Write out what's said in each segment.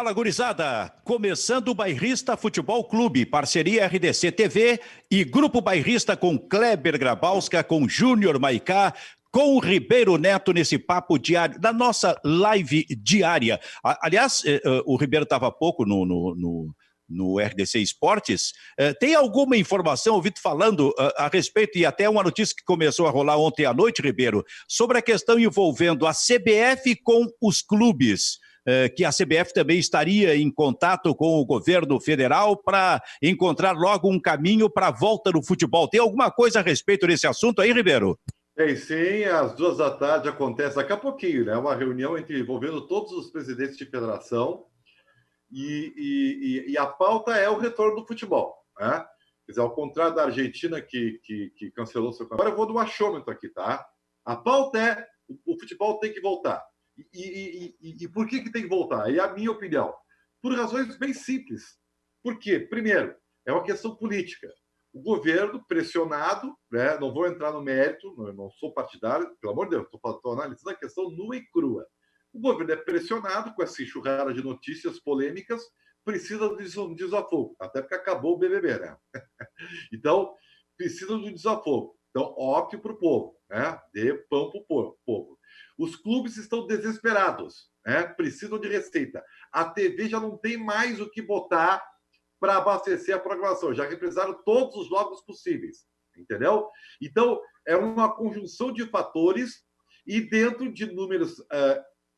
Fala, gurizada! Começando o Bairrista Futebol Clube, parceria RDC TV e Grupo Bairrista com Kleber Grabowska, com Júnior Maicá, com o Ribeiro Neto nesse papo diário, da nossa live diária. Aliás, o Ribeiro estava há pouco no RDC Esportes. Tem alguma informação, ouvido falando a respeito, e até uma notícia que começou a rolar ontem à noite, Ribeiro, sobre a questão envolvendo a CBF com os clubes? Que a CBF também estaria em contato com o governo federal para encontrar logo um caminho para a volta do futebol. Tem alguma coisa a respeito desse assunto aí, Ribeiro? Tem sim, às 14h acontece daqui a pouquinho, né? Uma reunião envolvendo todos os presidentes de federação e a pauta é o retorno do futebol, né? Quer dizer, ao contrário da Argentina que cancelou seu campeonato. Agora eu vou do achômetro aqui, tá? A pauta é o futebol tem que voltar. E por que tem que voltar? É a minha opinião. Por razões bem simples. Por quê? Primeiro, é uma questão política. O governo pressionado, né? Não vou entrar no mérito, não sou partidário, pelo amor de Deus, estou analisando a questão nua e crua. O governo é pressionado com essa enxurrada de notícias polêmicas, precisa de um desafogo, até porque acabou o BBB, né? Então, precisa de um desafogo. Então, ópio para o povo, né? Dê pão para o povo. Os clubes estão desesperados, né? Precisam de receita. A TV já não tem mais o que botar para abastecer a programação. Já represaram todos os jogos possíveis, entendeu? Então, é uma conjunção de fatores e dentro de números,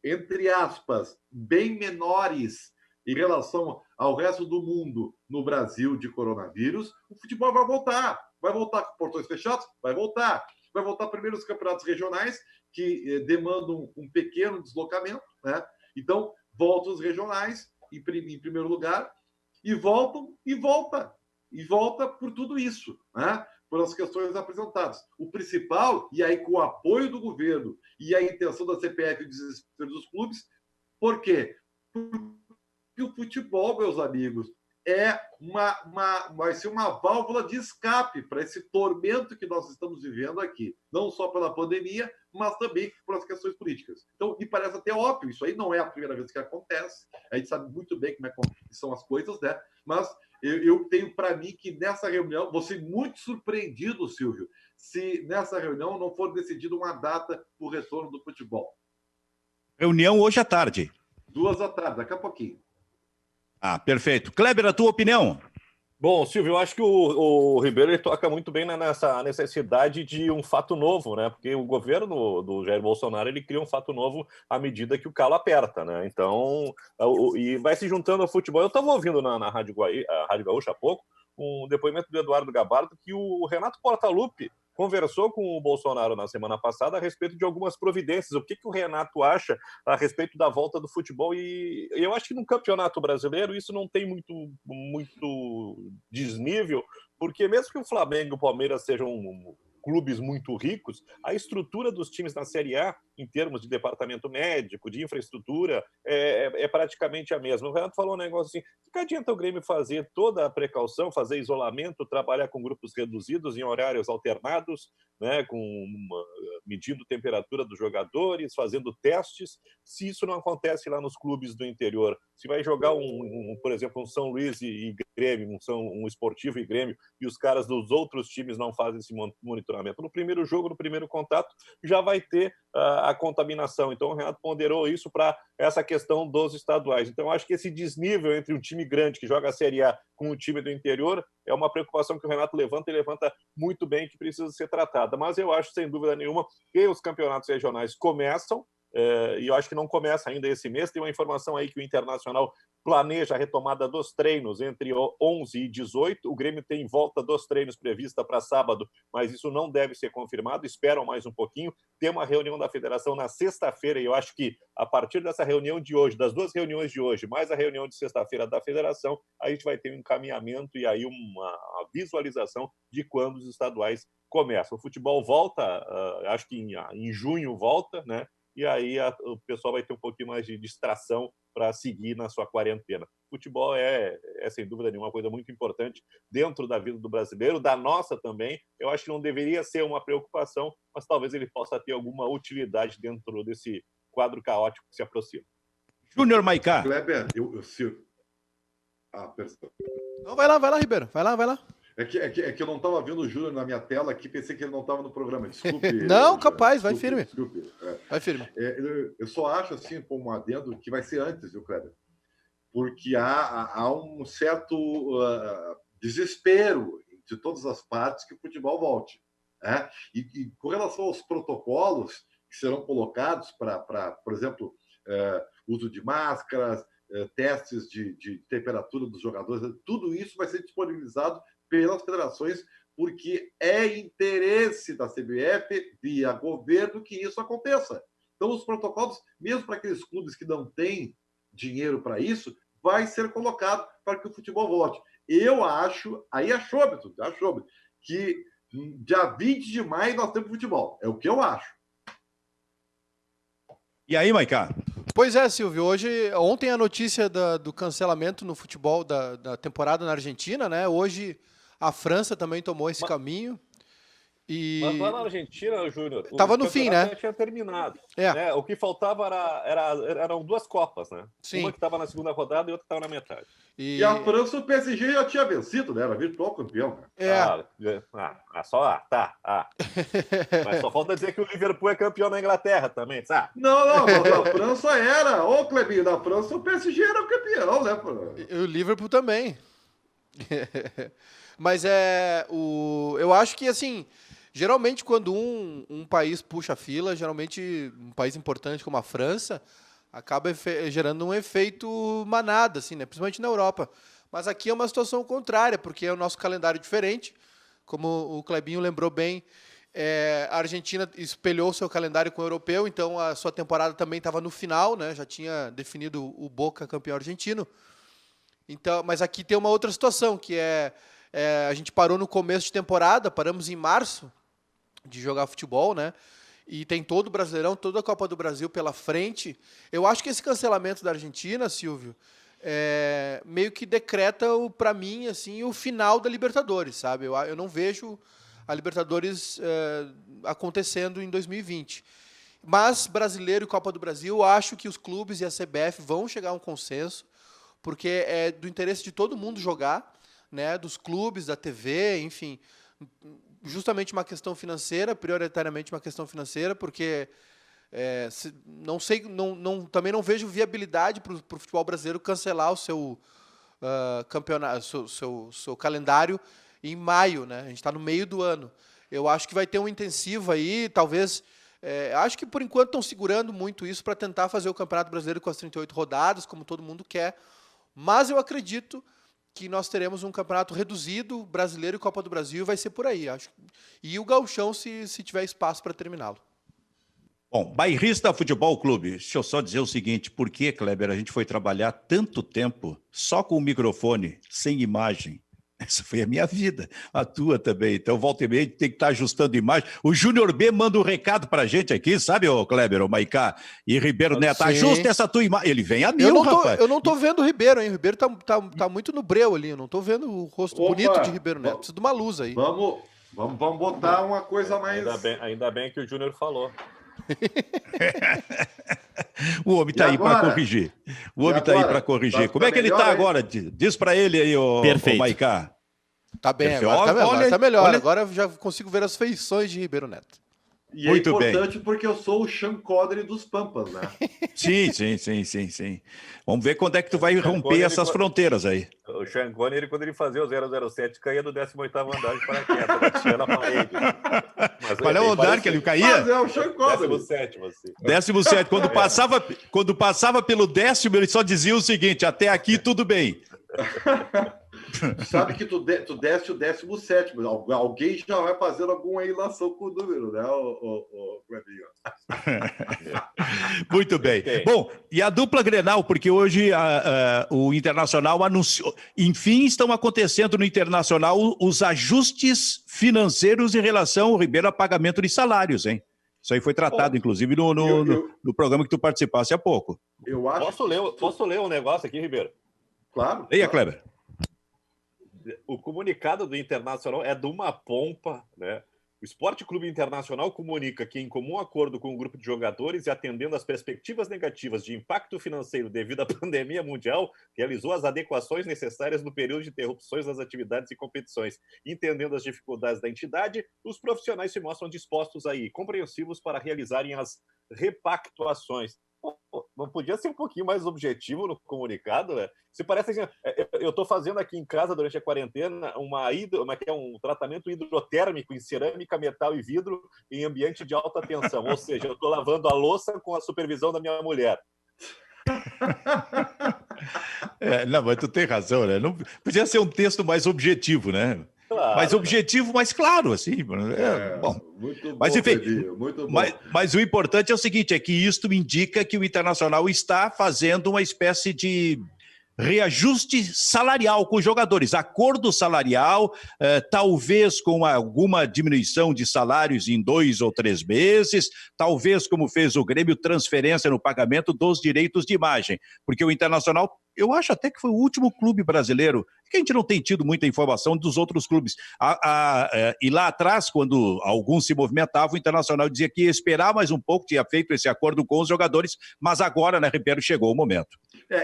entre aspas, bem menores em relação ao resto do mundo no Brasil de coronavírus, o futebol vai voltar. Vai voltar com portões fechados? Vai voltar. Vai voltar primeiro os campeonatos regionais, que demandam um pequeno deslocamento, né? Então, voltam os regionais, em primeiro lugar, e voltam, e volta. E volta por tudo isso, né? Por as questões apresentadas. O principal, e aí com o apoio do governo e a intenção da CPF e o desespero dos clubes, por quê? Porque o futebol, meus amigos, vai ser uma válvula de escape para esse tormento que nós estamos vivendo aqui. Não só pela pandemia, mas também por as questões políticas. Então, me parece até óbvio, isso aí não é a primeira vez que acontece, a gente sabe muito bem como são as coisas, né? Mas eu tenho para mim que nessa reunião, vou ser muito surpreendido, Silvio, se nessa reunião não for decidida uma data para o retorno do futebol. Reunião hoje à tarde. 14h, daqui a pouquinho. Ah, perfeito. Kleber, a tua opinião? Bom, Silvio, eu acho que o Ribeiro ele toca muito bem nessa necessidade de um fato novo, né? Porque o governo do Jair Bolsonaro ele cria um fato novo à medida que o calo aperta, né? Então, e vai se juntando ao futebol. Eu estava ouvindo na Rádio Gaúcha há pouco um depoimento do Eduardo Gabardo que o Renato Portaluppi conversou com o Bolsonaro na semana passada a respeito de algumas providências. O que o Renato acha a respeito da volta do futebol? E eu acho que no Campeonato Brasileiro isso não tem muito desnível, porque mesmo que o Flamengo e o Palmeiras sejam clubes muito ricos, a estrutura dos times na Série A, em termos de departamento médico, de infraestrutura, é praticamente a mesma. O Renato falou um negócio assim, que adianta o Grêmio fazer toda a precaução, fazer isolamento, trabalhar com grupos reduzidos em horários alternados, né, medindo temperatura dos jogadores, fazendo testes, se isso não acontece lá nos clubes do interior. Se vai jogar, por exemplo, um São Luís e Grêmio, um Esportivo e Grêmio, e os caras dos outros times não fazem esse monitoramento. No primeiro jogo, no primeiro contato, já vai ter a contaminação. Então, o Renato ponderou isso para essa questão dos estaduais. Então, acho que esse desnível entre um time grande que joga a Série A com o time do interior é uma preocupação que o Renato levanta e levanta muito bem, que precisa ser tratada. Mas eu acho, sem dúvida nenhuma, que os campeonatos regionais começam, e eu acho que não começa ainda esse mês. Tem uma informação aí que o Internacional planeja a retomada dos treinos entre 11 e 18. O Grêmio tem volta dos treinos prevista para sábado, mas isso não deve ser confirmado. Esperam mais um pouquinho. Tem uma reunião da federação na sexta-feira e eu acho que a partir dessa reunião de hoje, das duas reuniões de hoje, mais a reunião de sexta-feira da federação, a gente vai ter um encaminhamento e aí uma visualização de quando os estaduais começam. O futebol volta, acho que em junho volta, né? E aí o pessoal vai ter um pouquinho mais de distração para seguir na sua quarentena. Futebol é, sem dúvida nenhuma, uma coisa muito importante dentro da vida do brasileiro, da nossa também. Eu acho que não deveria ser uma preocupação, mas talvez ele possa ter alguma utilidade dentro desse quadro caótico que se aproxima. Júnior Maicá. Kleber, Não, vai lá, Ribeiro. Vai lá. É que eu não estava vendo o Júnior na minha tela aqui, pensei que ele não estava no programa. Desculpe. Não, capaz, vai firme. Desculpe. Vai firme. Eu só acho, assim, como um adendo, que vai ser antes, viu, Kleber? Porque há um certo desespero de todas as partes que o futebol volte. Né? E com relação aos protocolos que serão colocados para, por exemplo, uso de máscaras, testes de temperatura dos jogadores, tudo isso vai ser disponibilizado pelas federações, porque é interesse da CBF, via governo, que isso aconteça. Então, os protocolos, mesmo para aqueles clubes que não têm dinheiro para isso, vai ser colocado para que o futebol volte. Eu acho, aí achômetro, que dia 20 de maio nós temos futebol. É o que eu acho. E aí, Maicá? Pois é, Silvio. Ontem a notícia do cancelamento no futebol da temporada na Argentina, né? Hoje a França também tomou esse caminho. Mas lá na Argentina, Júnior, tava no fim, né? Já tinha terminado. É. Né? O que faltava eram 2 Copas, né? Sim. Uma que estava na segunda rodada e outra que estava na metade. E a França, o PSG já tinha vencido, né? Era virtual campeão. Né? Mas só falta dizer que o Liverpool é campeão na Inglaterra também, sabe? Não, mas a França era. Ô, Clebinho, na França o PSG era o campeão, né? E o Liverpool também. Mas eu acho que, assim, geralmente quando um país puxa a fila, geralmente um país importante como a França, acaba gerando um efeito manada, assim, né? Principalmente na Europa. Mas aqui é uma situação contrária, porque é o nosso calendário diferente. Como o Clebinho lembrou bem, a Argentina espelhou o seu calendário com o europeu, então a sua temporada também estava no final, né? Já tinha definido o Boca campeão argentino. Então, mas aqui tem uma outra situação, que a gente parou no começo de temporada, paramos em março de jogar futebol, né? E tem todo o Brasileirão, toda a Copa do Brasil pela frente. Eu acho que esse cancelamento da Argentina, Silvio, meio que decreta, para mim, assim, o final da Libertadores, sabe? Eu não vejo a Libertadores acontecendo em 2020. Mas Brasileiro e Copa do Brasil, eu acho que os clubes e a CBF vão chegar a um consenso, porque é do interesse de todo mundo jogar, né? Dos clubes, da TV, enfim, justamente uma questão financeira, prioritariamente uma questão financeira, porque também não vejo viabilidade para o futebol brasileiro cancelar o seu campeonato, seu calendário em maio, né? A gente está no meio do ano. Eu acho que vai ter um intensivo aí, talvez. Acho que por enquanto estão segurando muito isso para tentar fazer o Campeonato Brasileiro com as 38 rodadas, como todo mundo quer. Mas eu acredito que nós teremos um campeonato reduzido, Brasileiro e Copa do Brasil, vai ser por aí, acho. E o Gauchão, se tiver espaço para terminá-lo. Bom, Bairrista Futebol Clube, deixa eu só dizer o seguinte, por que, Kleber, a gente foi trabalhar tanto tempo só com o microfone, sem imagem? Essa foi a minha vida, a tua também. Então, volta e meia, tem que estar ajustando imagem. O Júnior B manda um recado pra gente aqui, sabe, ô Kleber, ô Maicá e Ribeiro Neto, sim. Ajusta essa tua imagem. Ele vem a mil, rapaz. Eu não tô vendo o Ribeiro, hein? O Ribeiro tá muito no breu ali, eu não tô vendo o rosto bonito de Ribeiro Neto. Precisa de uma luz aí. Vamos botar uma coisa mais... Ainda bem que o Júnior falou. O homem tá aí para corrigir. O homem tá aí para corrigir. Como é que ele tá agora? Diz para ele aí, ô Maicá. Tá bem, agora tá melhor. Agora eu já consigo ver as feições de Ribeiro Neto. E muito é importante bem. Porque eu sou o Sean Connery dos Pampas, né? Sim. Vamos ver quando é que tu vai romper essas fronteiras aí. O Sean Connery, quando ele fazia o 007, caía do 18º andar de paraquedas, batia na parede. Qual é o andar que ele caía? Mas é o Sean Connery. 17º, assim. 17º. Quando passava pelo 10º, ele só dizia o seguinte, até aqui tudo bem. Sabe que tu desce o 17º, alguém já vai fazendo alguma ilação com o número, né, o Clebinho? Muito bem. Bom, e a dupla Grenal, porque hoje o Internacional anunciou, enfim, estão acontecendo no Internacional os ajustes financeiros em relação ao Ribeiro a pagamento de salários, hein? Isso aí foi tratado, inclusive, no programa que tu participasse há pouco. Eu acho Posso ler um negócio aqui, Ribeiro? Claro. Leia, Kleber. O comunicado do Internacional é de uma pompa, né? O Sport Clube Internacional comunica que, em comum acordo com o grupo de jogadores e atendendo às perspectivas negativas de impacto financeiro devido à pandemia mundial, realizou as adequações necessárias no período de interrupções das atividades e competições. Entendendo as dificuldades da entidade, os profissionais se mostram dispostos aí, compreensivos para realizarem as repactuações. Não podia ser um pouquinho mais objetivo no comunicado, né? Se parece assim, eu estou fazendo aqui em casa durante a quarentena um tratamento hidrotérmico em cerâmica, metal e vidro em ambiente de alta tensão, ou seja, eu estou lavando a louça com a supervisão da minha mulher. Não, mas tu tem razão, né? Não, podia ser um texto mais objetivo, né? Claro, mais objetivo, mais claro, assim. Bom. Muito bom, mas, enfim, muito bom. Mas o importante é o seguinte, é que isto indica que o Internacional está fazendo uma espécie de reajuste salarial com os jogadores, acordo salarial, talvez com alguma diminuição de salários em 2 ou 3 meses, talvez, como fez o Grêmio, transferência no pagamento dos direitos de imagem, porque o Internacional, eu acho até que foi o último clube brasileiro, que a gente não tem tido muita informação dos outros clubes. E lá atrás, quando alguns se movimentavam, o Internacional dizia que ia esperar mais um pouco, tinha feito esse acordo com os jogadores, mas agora, né, Ribeiro, chegou o momento.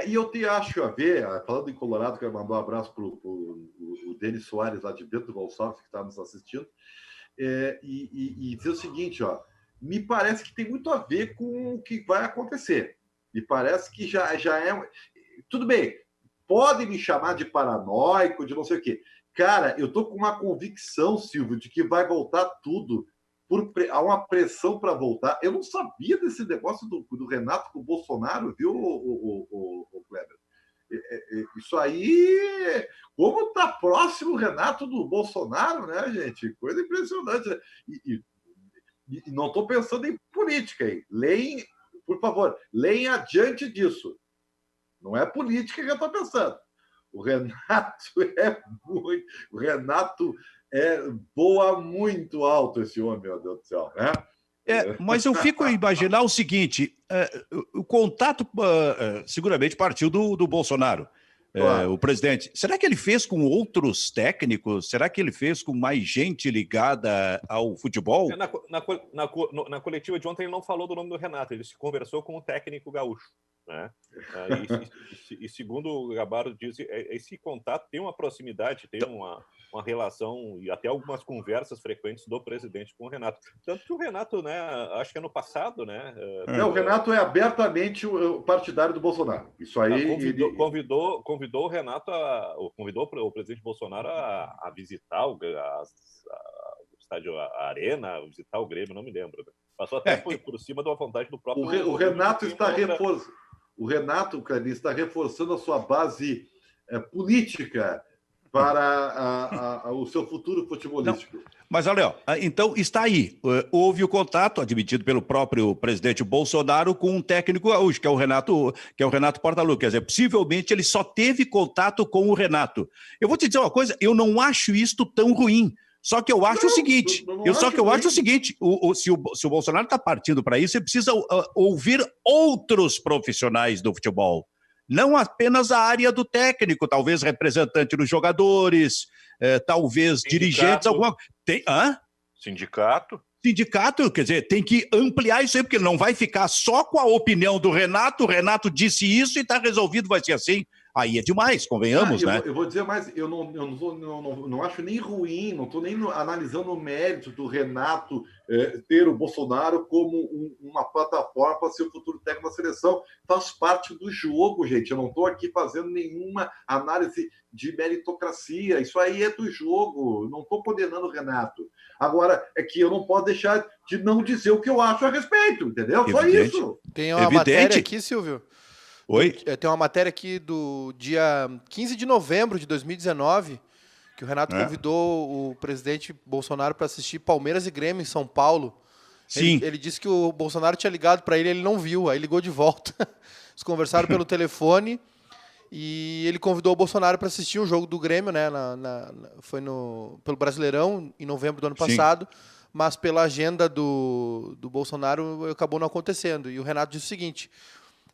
E eu te acho a ver, falando em Colorado, quero mandar um abraço para o Denis Soares, lá de Bento Gonçalves, que está nos assistindo, e dizer o seguinte, ó, me parece que tem muito a ver com o que vai acontecer. Me parece que já é... Tudo bem, pode me chamar de paranoico, de não sei o quê. Cara, eu tô com uma convicção, Silvio, de que vai voltar tudo. Há uma pressão para voltar. Eu não sabia desse negócio do Renato com o Bolsonaro, viu, o Kleber? Isso aí, como está próximo o Renato do Bolsonaro, né, gente? Coisa impressionante. E não estou pensando em política, hein? Leem, por favor, leem adiante disso. Não é política que eu estou pensando. O Renato voa muito alto, esse homem, meu Deus do céu, né? Mas eu fico a imaginar o seguinte, o contato seguramente partiu do Bolsonaro, claro. O presidente. Será que ele fez com outros técnicos? Será que ele fez com mais gente ligada ao futebol? Na coletiva de ontem ele não falou do nome do Renato, ele se conversou com o técnico gaúcho. Né? E segundo o Gabardo diz, esse contato tem uma proximidade, tem uma relação e até algumas conversas frequentes do presidente com o Renato. Tanto que o Renato, né, acho que ano passado, né? O Renato é abertamente o partidário do Bolsonaro. Isso aí. Convidou o Renato, convidou o presidente Bolsonaro a visitar o estádio Arena, visitar o Grêmio, não me lembro. Né? Passou até por cima de uma vontade do próprio. O Renato está reforçando. O Renato, Cleber, está reforçando a sua base política para o seu futuro futebolístico. Não, mas olha, então está aí. Houve o contato admitido pelo próprio presidente Bolsonaro com um técnico gaúcho, que é o Renato Portaluppi. Quer dizer, possivelmente ele só teve contato com o Renato. Eu vou te dizer uma coisa, eu não acho isto tão ruim. Só que eu acho o seguinte, se o Bolsonaro está partindo para isso, ele precisa ouvir outros profissionais do futebol, não apenas a área do técnico, talvez representante dos jogadores, talvez sindicato. Dirigentes, alguma coisa. Sindicato, quer dizer, tem que ampliar isso aí, porque ele não vai ficar só com a opinião do Renato. O Renato disse isso e está resolvido, vai ser assim. Aí é demais, convenhamos, né? Eu vou dizer mais, eu não acho nem ruim, não estou nem analisando o mérito do Renato ter o Bolsonaro como uma plataforma para ser o futuro técnico da seleção. Faz parte do jogo, gente. Eu não estou aqui fazendo nenhuma análise de meritocracia. Isso aí é do jogo. Eu não estou condenando o Renato. Agora, é que eu não posso deixar de não dizer o que eu acho a respeito, entendeu? Só isso. Tem uma matéria aqui, Silvio. Oi? Tem uma matéria aqui do dia 15 de novembro de 2019, que o Renato convidou o presidente Bolsonaro para assistir Palmeiras e Grêmio em São Paulo. Sim. Ele disse que o Bolsonaro tinha ligado para ele não viu, aí ligou de volta. Eles conversaram pelo telefone e ele convidou o Bolsonaro para assistir um jogo do Grêmio, né? Foi pelo Brasileirão, em novembro do ano passado, mas pela agenda do Bolsonaro acabou não acontecendo. E o Renato disse o seguinte: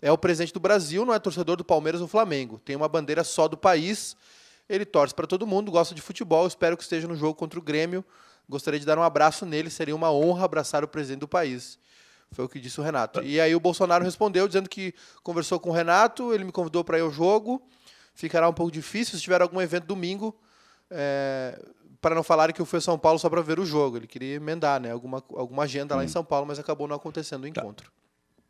é o presidente do Brasil, não é torcedor do Palmeiras ou Flamengo. Tem uma bandeira só do país, ele torce para todo mundo, gosta de futebol, espero que esteja no jogo contra o Grêmio gostaria de dar um abraço nele, seria uma honra abraçar o presidente do país. Foi o que disse o Renato. E aí o Bolsonaro respondeu dizendo que conversou com o Renato, ele me convidou para ir ao jogo, ficará um pouco difícil se tiver algum evento domingo, para não falarem que eu fui a São Paulo só para ver o jogo. Ele queria emendar, né, alguma agenda lá em São Paulo, mas acabou não acontecendo o encontro.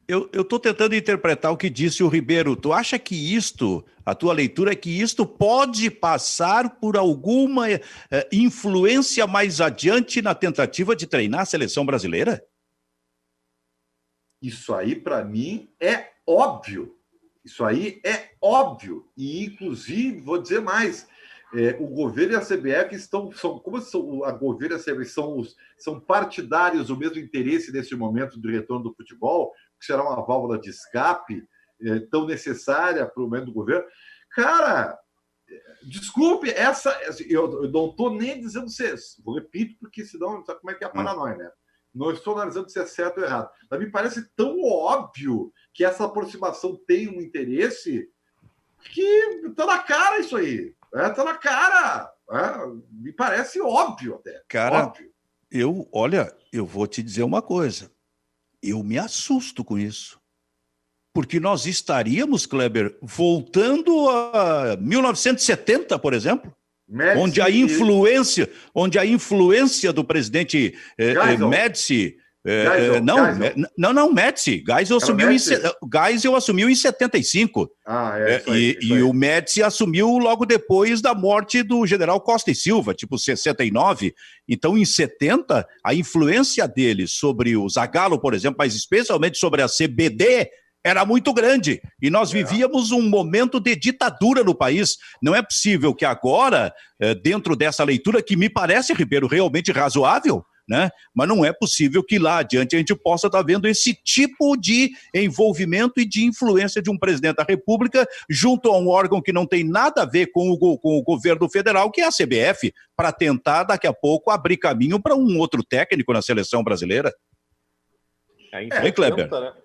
Eu estou tentando interpretar o que disse o Ribeiro. Tu acha que a tua leitura é que isto pode passar por alguma influência mais adiante na tentativa de treinar a seleção brasileira? Isso aí, para mim, é óbvio. Isso aí é óbvio. E, inclusive, vou dizer mais, o governo e a CBF a governo e a CBF são partidários do mesmo interesse nesse momento do retorno do futebol, que será uma válvula de escape tão necessária para o momento do governo. Cara, desculpe, eu não estou nem dizendo vou repetir, porque senão não sabe como é que é a paranoia, né? Não estou analisando se é certo ou errado. Mas me parece tão óbvio que essa aproximação tem um interesse que está na cara isso aí. Está na cara. Me parece óbvio até. Cara, óbvio. Eu vou te dizer uma coisa. Eu me assusto com isso. Porque nós estaríamos, Kleber, voltando a 1970, por exempro, onde a influência do presidente Médici... Médici. Geisel assumiu em 75. E o Médici assumiu logo depois da morte do general Costa e Silva, tipo 69. Então, em 70, a influência dele sobre o Zagallo, por exemplo, mas especialmente sobre a CBD, era muito grande. E nós vivíamos um momento de ditadura no país. Não é possível que agora, dentro dessa leitura, que me parece, Ribeiro, realmente razoável, né? Mas não é possível que lá adiante a gente possa estar vendo esse tipo de envolvimento e de influência de um presidente da República junto a um órgão que não tem nada a ver com o governo federal, que é a CBF, para tentar daqui a pouco abrir caminho para um outro técnico na seleção brasileira.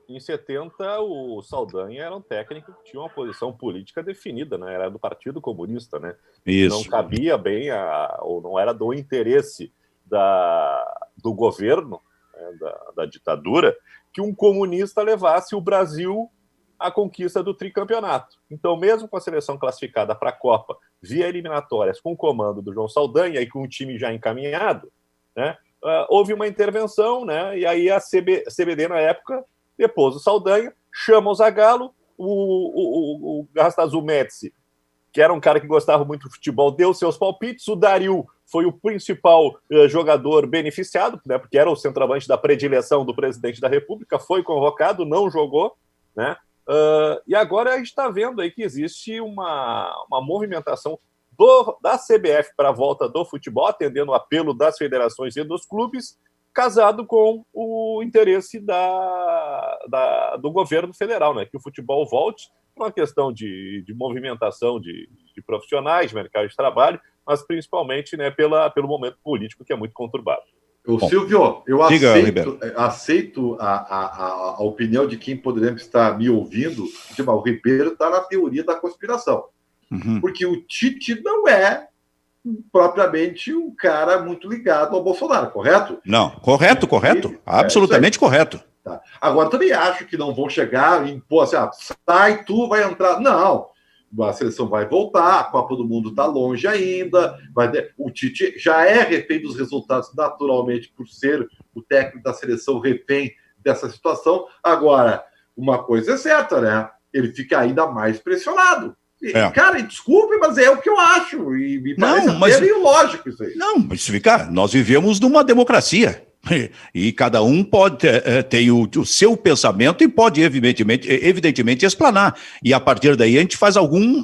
Em 70, o Saldanha era um técnico que tinha uma posição política definida, né? Era do Partido Comunista, né? Isso. Não cabia bem, ou não era do interesse do governo, né, da ditadura, que um comunista levasse o Brasil à conquista do tricampeonato. Então, mesmo com a seleção classificada para a Copa via eliminatórias com o comando do João Saldanha e com o time já encaminhado, né, houve uma intervenção, né, e aí a CBD, na época, depôs o Saldanha, chama o Zagallo, o Garrastazu Médici, que era um cara que gostava muito do futebol, deu seus palpites, o Dario foi o principal jogador beneficiado, né, porque era o centroavante da predileção do presidente da República, foi convocado, não jogou, né, e agora a gente está vendo aí que existe uma movimentação da CBF para a volta do futebol, atendendo o apelo das federações e dos clubes, casado com o interesse do governo federal, né, que o futebol volte, uma questão de movimentação de profissionais, de mercado de trabalho, mas principalmente, né, pelo momento político que é muito conturbado. Silvio, eu aceito a opinião de quem poderia estar me ouvindo. O Ribeiro está na teoria da conspiração. Uhum. Porque o Tite não é propriamente um cara muito ligado ao Bolsonaro, correto? Não, correto. Absolutamente correto. Tá. Agora, também acho que não vão chegar e impor assim, sai, tu vai entrar. Não, a seleção vai voltar, a Copa do Mundo está longe ainda, o Tite já é refém dos resultados, naturalmente, por ser o técnico da seleção refém dessa situação. Agora, uma coisa é certa, né? Ele fica ainda mais pressionado. Cara, desculpe, mas é o que eu acho, e me parece meio lógico isso aí. Não, mas nós vivemos numa democracia. E cada um pode ter o seu pensamento e pode, evidentemente, explanar. E a partir daí a gente faz algum,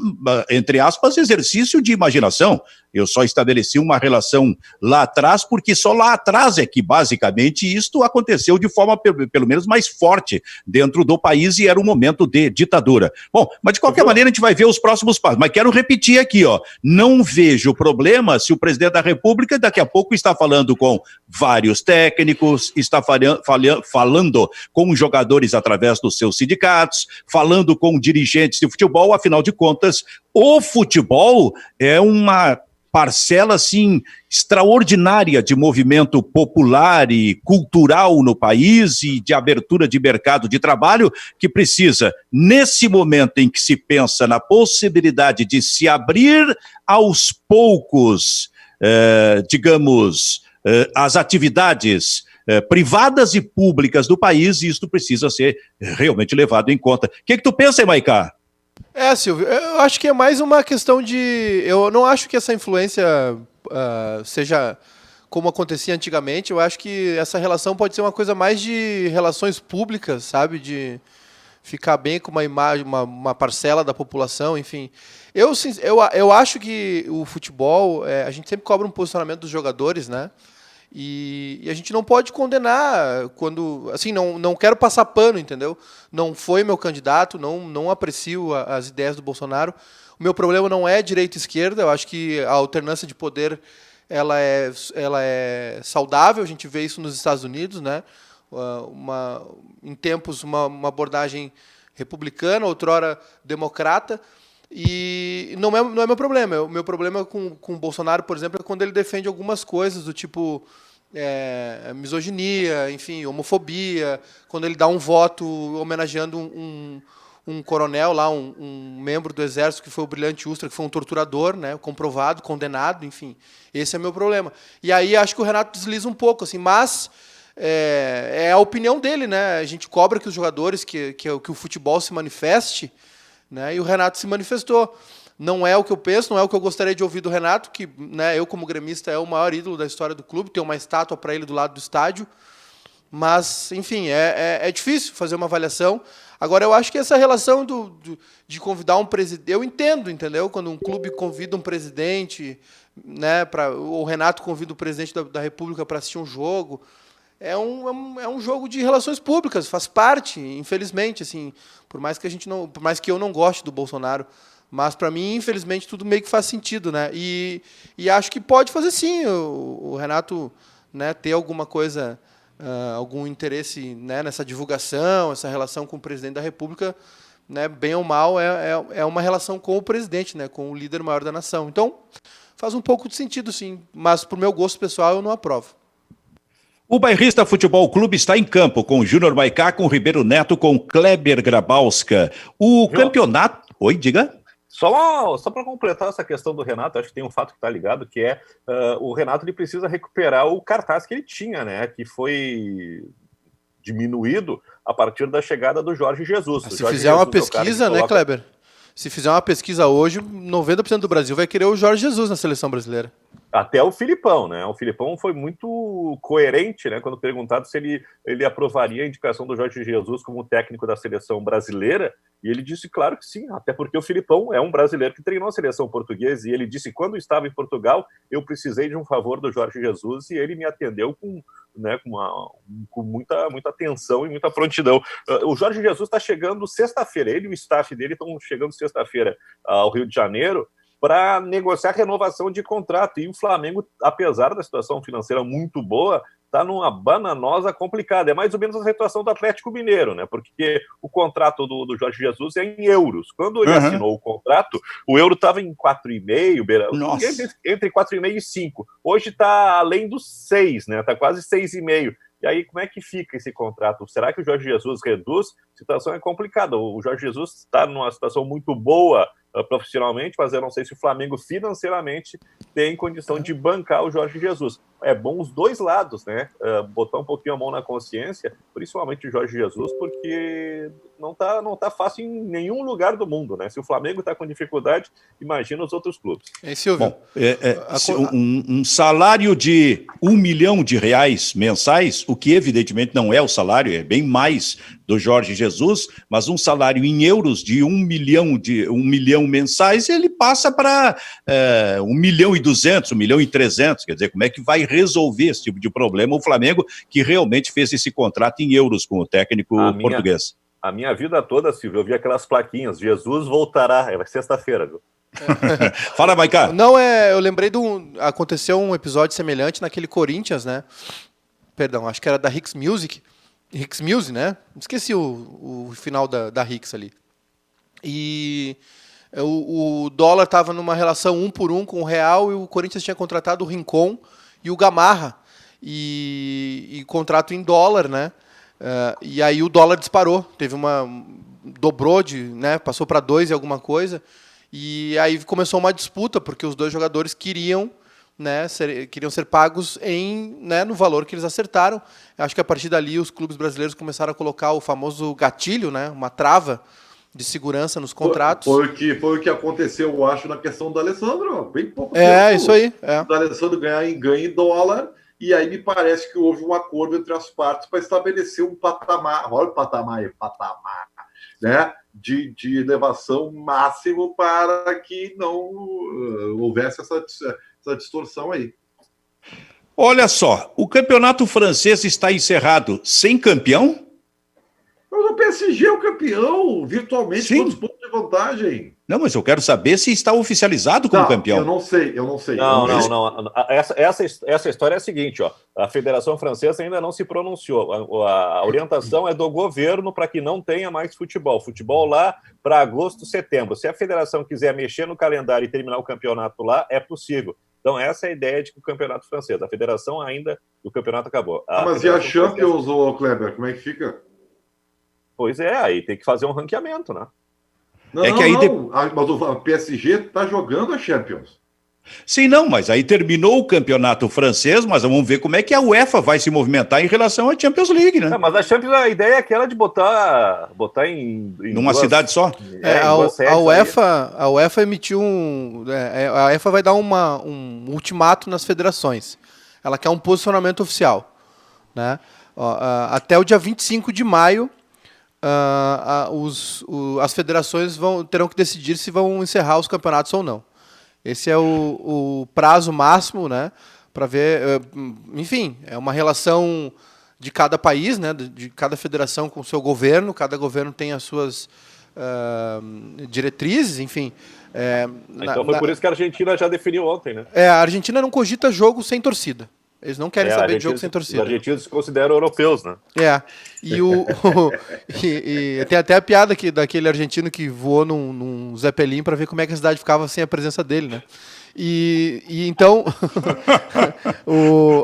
entre aspas, exercício de imaginação. Eu só estabeleci uma relação lá atrás, porque só lá atrás é que, basicamente, isto aconteceu de forma, pelo menos, mais forte dentro do país e era um momento de ditadura. Bom, mas de qualquer maneira a gente vai ver os próximos passos. Mas quero repetir aqui, não vejo problema se o presidente da República daqui a pouco está falando com vários técnicos, está falando com jogadores através dos seus sindicatos, falando com dirigentes de futebol. Afinal de contas, o futebol é uma parcela assim extraordinária de movimento popular e cultural no país e de abertura de mercado de trabalho que precisa, nesse momento em que se pensa na possibilidade de se abrir aos poucos, digamos, as atividades privadas e públicas do país, e isso precisa ser realmente levado em conta. O que tu pensa, aí, Maicá? Silvio, eu acho que é mais uma questão de... Eu não acho que essa influência seja como acontecia antigamente. Eu acho que essa relação pode ser uma coisa mais de relações públicas, sabe? De ficar bem com uma imagem, uma parcela da população, enfim. Eu acho que o futebol, a gente sempre cobra um posicionamento dos jogadores, né? E a gente não pode condenar quando... Assim, não quero passar pano, entendeu? Não foi meu candidato, não aprecio as ideias do Bolsonaro. O meu problema não é direita e esquerda, eu acho que a alternância de poder ela é saudável, a gente vê isso nos Estados Unidos, né? Em tempos, uma abordagem republicana, outrora democrata, e não é meu problema. O meu problema com o Bolsonaro, por exemplo, é quando ele defende algumas coisas do tipo misoginia, enfim, homofobia, quando ele dá um voto homenageando um coronel lá, um membro do exército que foi o Brilhante Ustra, que foi um torturador, né, comprovado, condenado, enfim. Esse é o meu problema. E aí acho que o Renato desliza um pouco, assim, mas é a opinião dele, né? A gente cobra que os jogadores, que o futebol se manifeste, né? E o Renato se manifestou. Não é o que eu penso, não é o que eu gostaria de ouvir do Renato, que, né, eu, como gremista, é o maior ídolo da história do clube, tem uma estátua para ele do lado do estádio. Mas, enfim, é difícil fazer uma avaliação. Agora, eu acho que essa relação de convidar um presidente... Eu entendo, entendeu? Quando um clube convida um presidente, né, o Renato convida o presidente da República para assistir um jogo. É um jogo de relações públicas, faz parte, infelizmente, assim, por mais que eu não goste do Bolsonaro, mas para mim, infelizmente, tudo meio que faz sentido, né? E acho que pode fazer sim, o Renato, né, ter alguma coisa, algum interesse, né, nessa divulgação, essa relação com o presidente da República, né, bem ou mal, é uma relação com o presidente, né, com o líder maior da nação. Então, faz um pouco de sentido, sim, mas por meu gosto pessoal eu não aprovo. O Bairrista Futebol Clube está em campo com Júnior Maicá, com Ribeiro Neto, com Kleber Grabowska. O campeonato... Oi, diga. Só para completar essa questão do Renato, acho que tem um fato que está ligado, que é o Renato ele precisa recuperar o cartaz que ele tinha, né? Que foi diminuído a partir da chegada do Jorge Jesus. Se fizer uma pesquisa, né, Kleber? Se fizer uma pesquisa hoje, 90% do Brasil vai querer o Jorge Jesus na seleção brasileira. Até o Filipão, né? O Filipão foi muito coerente, né? Quando perguntado se ele aprovaria a indicação do Jorge Jesus como técnico da seleção brasileira, e ele disse claro que sim, até porque o Filipão é um brasileiro que treinou a seleção portuguesa, e ele disse quando estava em Portugal, eu precisei de um favor do Jorge Jesus, e ele me atendeu com muita atenção e muita prontidão. O Jorge Jesus está chegando sexta-feira, ele e o staff dele estão chegando sexta-feira ao Rio de Janeiro, para negociar renovação de contrato. E o Flamengo, apesar da situação financeira muito boa, está numa bananosa complicada. É mais ou menos a situação do Atlético Mineiro, né? Porque o contrato do Jorge Jesus é em euros. Quando ele assinou o contrato, o euro estava em 4,5, entre 4,5 e 5. Hoje está além dos 6, né? Está quase 6,5. E aí, como é que fica esse contrato? Será que o Jorge Jesus reduz? A situação é complicada. O Jorge Jesus está numa situação muito boa profissionalmente, mas eu não sei se o Flamengo financeiramente tem condição de bancar o Jorge Jesus. É bom os dois lados, né? Botar um pouquinho a mão na consciência, principalmente o Jorge Jesus, porque não tá fácil em nenhum lugar do mundo, né? Se o Flamengo está com dificuldade, imagina os outros clubes. Silvio. Bom, um salário de R$1 milhão mensais, o que evidentemente não é o salário, é bem mais do Jorge Jesus, mas um salário em euros de 1 milhão mensais, ele passa para 1.200.000, 1.300.000, quer dizer, como é que vai resolver esse tipo de problema o Flamengo, que realmente fez esse contrato em euros com o técnico português? A minha vida toda, Silvio, eu vi aquelas plaquinhas, Jesus voltará, é sexta-feira, viu? Fala, Maicá. Não, eu lembrei aconteceu um episódio semelhante naquele Corinthians, né? Perdão, acho que era da Hicks Music, né? Esqueci o final da Hicks ali. E O dólar estava numa relação 1-1 com o real e o Corinthians tinha contratado o Rincon e o Gamarra. E contrato em dólar, né? E aí o dólar disparou. Dobrou, né? Passou para 2 e alguma coisa. E aí começou uma disputa, porque os dois jogadores queriam ser pagos no valor que eles acertaram. Acho que a partir dali os clubes brasileiros começaram a colocar o famoso gatilho, né, uma trava de segurança nos contratos. Foi o que aconteceu, eu acho, na questão do Alessandro. Bem pouco tempo. Isso aí. O Alessandro ganha em dólar, e aí me parece que houve um acordo entre as partes para estabelecer um patamar. Olha o patamar, né? De elevação máximo para que não houvesse essa distorção aí. Olha só, o campeonato francês está encerrado sem campeão? Mas o PSG é o campeão, virtualmente, com os pontos de vantagem. Não, mas eu quero saber se está oficializado como campeão. Eu não sei. Não. Essa história é a seguinte, ó. A Federação Francesa ainda não se pronunciou. A orientação é do governo para que não tenha mais futebol. Futebol lá para agosto, setembro. Se a federação quiser mexer no calendário e terminar o campeonato lá, é possível. Então, essa é a ideia de que o campeonato francês. A federação ainda, o campeonato acabou. Mas e a Champions, Kleber, como é que fica? Pois é, aí tem que fazer um ranqueamento, né? Mas o PSG está jogando a Champions. Sim, não, mas aí terminou o campeonato francês, mas vamos ver como é que a UEFA vai se movimentar em relação à Champions League, né? Mas a Champions, a ideia é aquela de botar em numa cidade só? A UEFA emitiu a UEFA vai dar um ultimato nas federações. Ela quer um posicionamento oficial, né? Até o dia 25 de maio, as federações terão que decidir se vão encerrar os campeonatos ou não. Esse é o prazo máximo, né, para ver. Enfim, é uma relação de cada país, né, de cada federação com o seu governo. Cada governo tem as suas diretrizes, enfim. Então foi por isso que a Argentina já definiu ontem, né? A Argentina não cogita jogo sem torcida. Eles não querem saber de jogo sem torcida. Os argentinos se consideram europeus, né? E tem até a piada daquele argentino que voou num Zeppelin para ver como é que a cidade ficava sem a presença dele, né? E então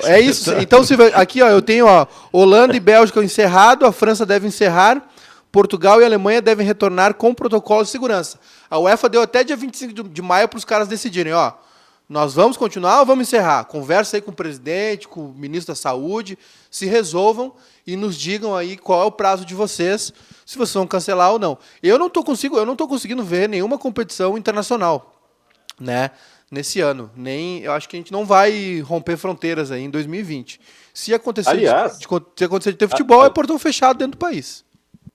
é isso. Então aqui eu tenho Holanda e Bélgica encerrado, a França deve encerrar, Portugal e Alemanha devem retornar com protocolo de segurança. A UEFA deu até dia 25 de maio para os caras decidirem, nós vamos continuar ou vamos encerrar? Conversa aí com o presidente, com o ministro da Saúde, se resolvam e nos digam aí qual é o prazo de vocês, se vocês vão cancelar ou não. Eu não tô conseguindo ver nenhuma competição internacional, né, nesse ano. Eu acho que a gente não vai romper fronteiras aí em 2020. Se acontecer de ter futebol, é portão fechado dentro do país.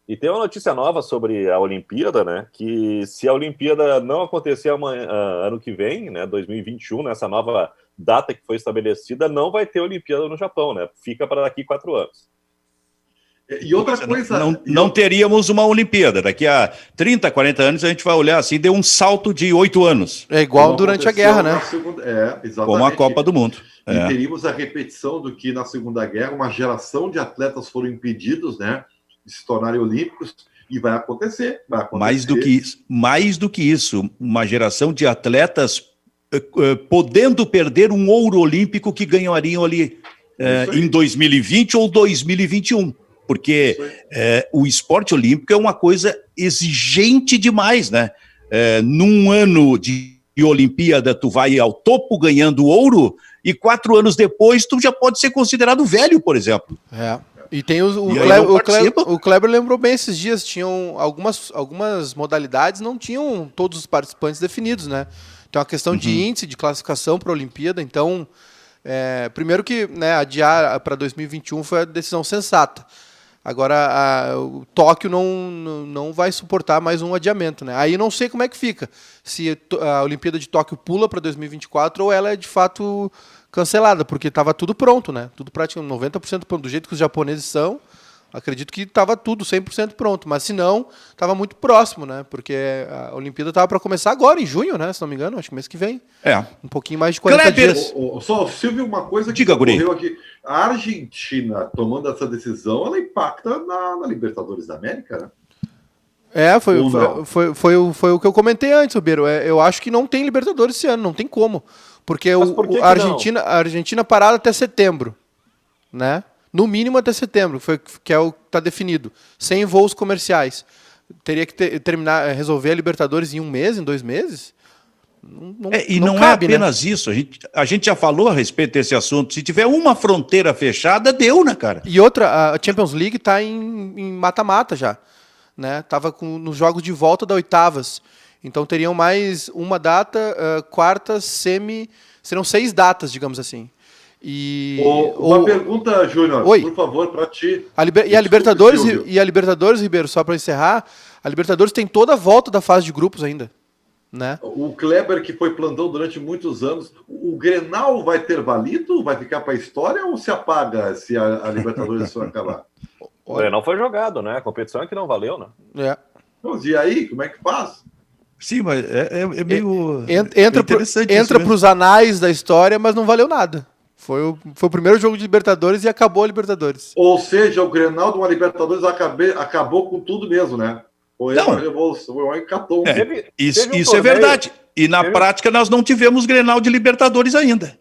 E tem uma notícia nova sobre a Olimpíada, né? Que se a Olimpíada não acontecer ano que vem, né, 2021, nessa nova data que foi estabelecida, não vai ter Olimpíada no Japão, né? Fica para daqui 4 anos. E outra coisa... Não teríamos uma Olimpíada. Daqui a 30, 40 anos a gente vai olhar assim, deu um salto de 8 anos. É igual durante a guerra, né? Exatamente. Como a Copa do Mundo. E teríamos a repetição do que na Segunda Guerra uma geração de atletas foram impedidos, né, de se tornarem olímpicos, e vai acontecer. Mais do que isso, uma geração de atletas podendo perder um ouro olímpico que ganhariam ali em 2020 ou 2021, porque o esporte olímpico é uma coisa exigente demais, né? Num ano de Olimpíada, tu vai ao topo ganhando ouro, e 4 anos depois tu já pode ser considerado velho, por exemplo. E tem o Kleber lembrou bem esses dias, tinham algumas modalidades, não tinham todos os participantes definidos, né? Então a questão de índice de classificação para a Olimpíada, então primeiro que, né, adiar para 2021 foi a decisão sensata. Agora o Tóquio não vai suportar mais um adiamento, né? Aí não sei como é que fica, se a Olimpíada de Tóquio pula para 2024 ou ela é de fato cancelada, porque estava tudo pronto, né? Tudo praticamente 90% pronto, do jeito que os japoneses são. Acredito que estava tudo 100% pronto, mas se não, estava muito próximo, né? Porque a Olimpíada estava para começar agora, em junho, né? Se não me engano, acho que mês que vem. Um pouquinho mais de 40 dias. Só, Silvio, uma coisa que ocorreu aqui. A Argentina tomando essa decisão, ela impacta na Libertadores da América, né? Foi o que eu comentei antes, Ribeiro. Eu acho que não tem Libertadores esse ano, não tem como. Porque a Argentina parada até setembro, né? No mínimo até setembro, que é o que está definido. Sem voos comerciais. Teria que resolver a Libertadores em 1 mês, em 2 meses? Não cabe, é apenas, né? Isso. A gente já falou a respeito desse assunto. Se tiver uma fronteira fechada, deu, né, cara? E outra, a Champions League está em mata-mata já. Né? Tava nos jogos de volta da oitavas. Então teriam mais uma data, quarta, semi... Serão 6 datas, digamos assim. Uma pergunta, Júnior, por favor, para ti. A Libertadores, Ribeiro, só para encerrar, a Libertadores tem toda a volta da fase de grupos ainda. Né? O Kleber, que foi plantão durante muitos anos, o Grenal vai ter valido? Vai ficar para a história ou se apaga se a Libertadores for acabar? O Grenal foi jogado, né? A competição é que não valeu, né? Mas e aí, como é que faz? Sim, mas é meio interessante. Entra para os anais da história, mas não valeu nada. Foi o primeiro jogo de Libertadores e acabou a Libertadores. Ou seja, o Grenal de uma Libertadores acabou com tudo mesmo, né? Isso é verdade. E na prática nós não tivemos Grenal de Libertadores ainda.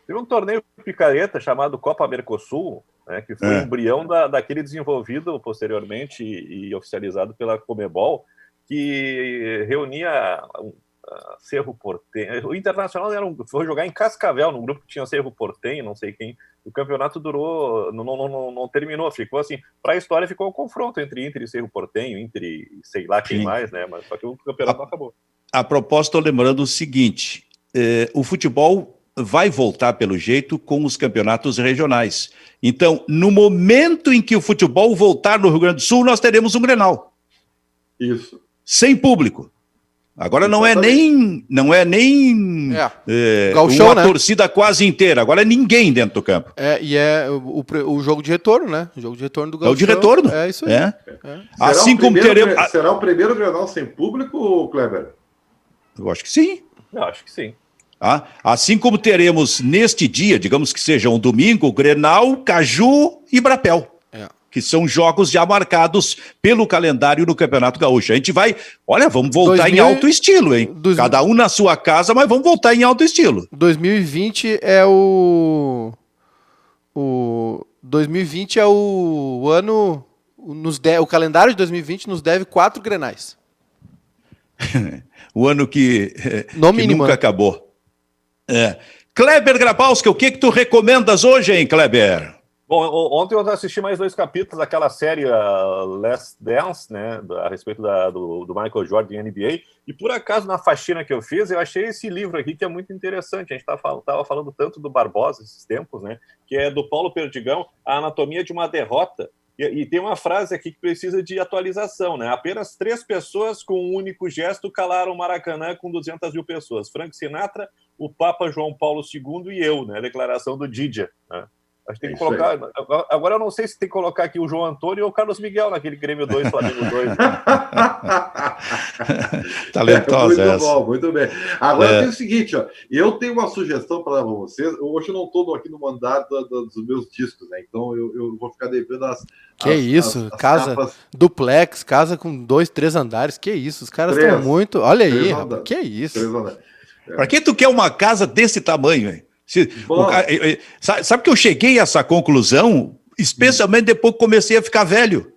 Teve um torneio picareta chamado Copa Mercosul, né, que foi o embrião daquele desenvolvido posteriormente e oficializado pela Conmebol, que reunia Cerro Porteño. O Internacional foi jogar em Cascavel, num grupo que tinha Cerro Porteño, não sei quem. O campeonato durou, não terminou, ficou assim. Para a história ficou um confronto entre Inter e Cerro Porteño, entre sei lá quem mais, né? Mas só que o campeonato não acabou. A propósito, estou lembrando o seguinte: o futebol vai voltar pelo jeito com os campeonatos regionais. Então, no momento em que o futebol voltar no Rio Grande do Sul, nós teremos um Grenal. Isso. Sem público. Agora não é nem Gauchão, uma né? torcida quase inteira. Agora é ninguém dentro do campo. E é o jogo de retorno, né? O jogo de retorno do Gauchão. É o de retorno. É isso aí. Assim como teremos... Será o primeiro Grenal sem público, Kleber? Eu acho que sim. Eu acho que sim. Assim como teremos neste dia, digamos que seja um domingo, Grenal, Caju e Brapel. Que são jogos já marcados pelo calendário do Campeonato Gaúcho. A gente vai... Olha, vamos voltar em alto estilo, hein? Cada um na sua casa, mas vamos voltar em alto estilo. 2020 é o 2020 é o ano... O calendário de 2020 nos deve 4 Grenais. O ano que mínimo, nunca acabou. Kleber Grabowska, o que tu recomendas hoje, hein, Kleber? Bom, ontem eu assisti mais 2 capítulos daquela série Last Dance, né, a respeito do Michael Jordan em NBA, e por acaso na faxina que eu fiz, eu achei esse livro aqui que é muito interessante. A gente estava falando tanto do Barbosa esses tempos, né, que é do Paulo Perdigão, A Anatomia de uma Derrota, e tem uma frase aqui que precisa de atualização, né, apenas 3 pessoas com um único gesto calaram o Maracanã com 200 mil pessoas, Frank Sinatra, o Papa João Paulo II e eu, né, a declaração do Didia, né. Acho que tem que colocar. Agora eu não sei se tem que colocar aqui o João Antônio ou o Carlos Miguel naquele Grêmio 2, Flamengo 2. Talentosa muito essa. Bom, muito bem. Agora tem o seguinte, eu tenho uma sugestão para vocês. Hoje eu não estou aqui no mandato dos meus discos, né? Então eu vou ficar devendo as casa capas. Duplex, casa com 2, 3 andares. Que isso, os caras estão muito. Olha aí, rapaz, que isso. Para que tu quer uma casa desse tamanho, hein? Sabe que eu cheguei a essa conclusão, especialmente depois que comecei a ficar velho.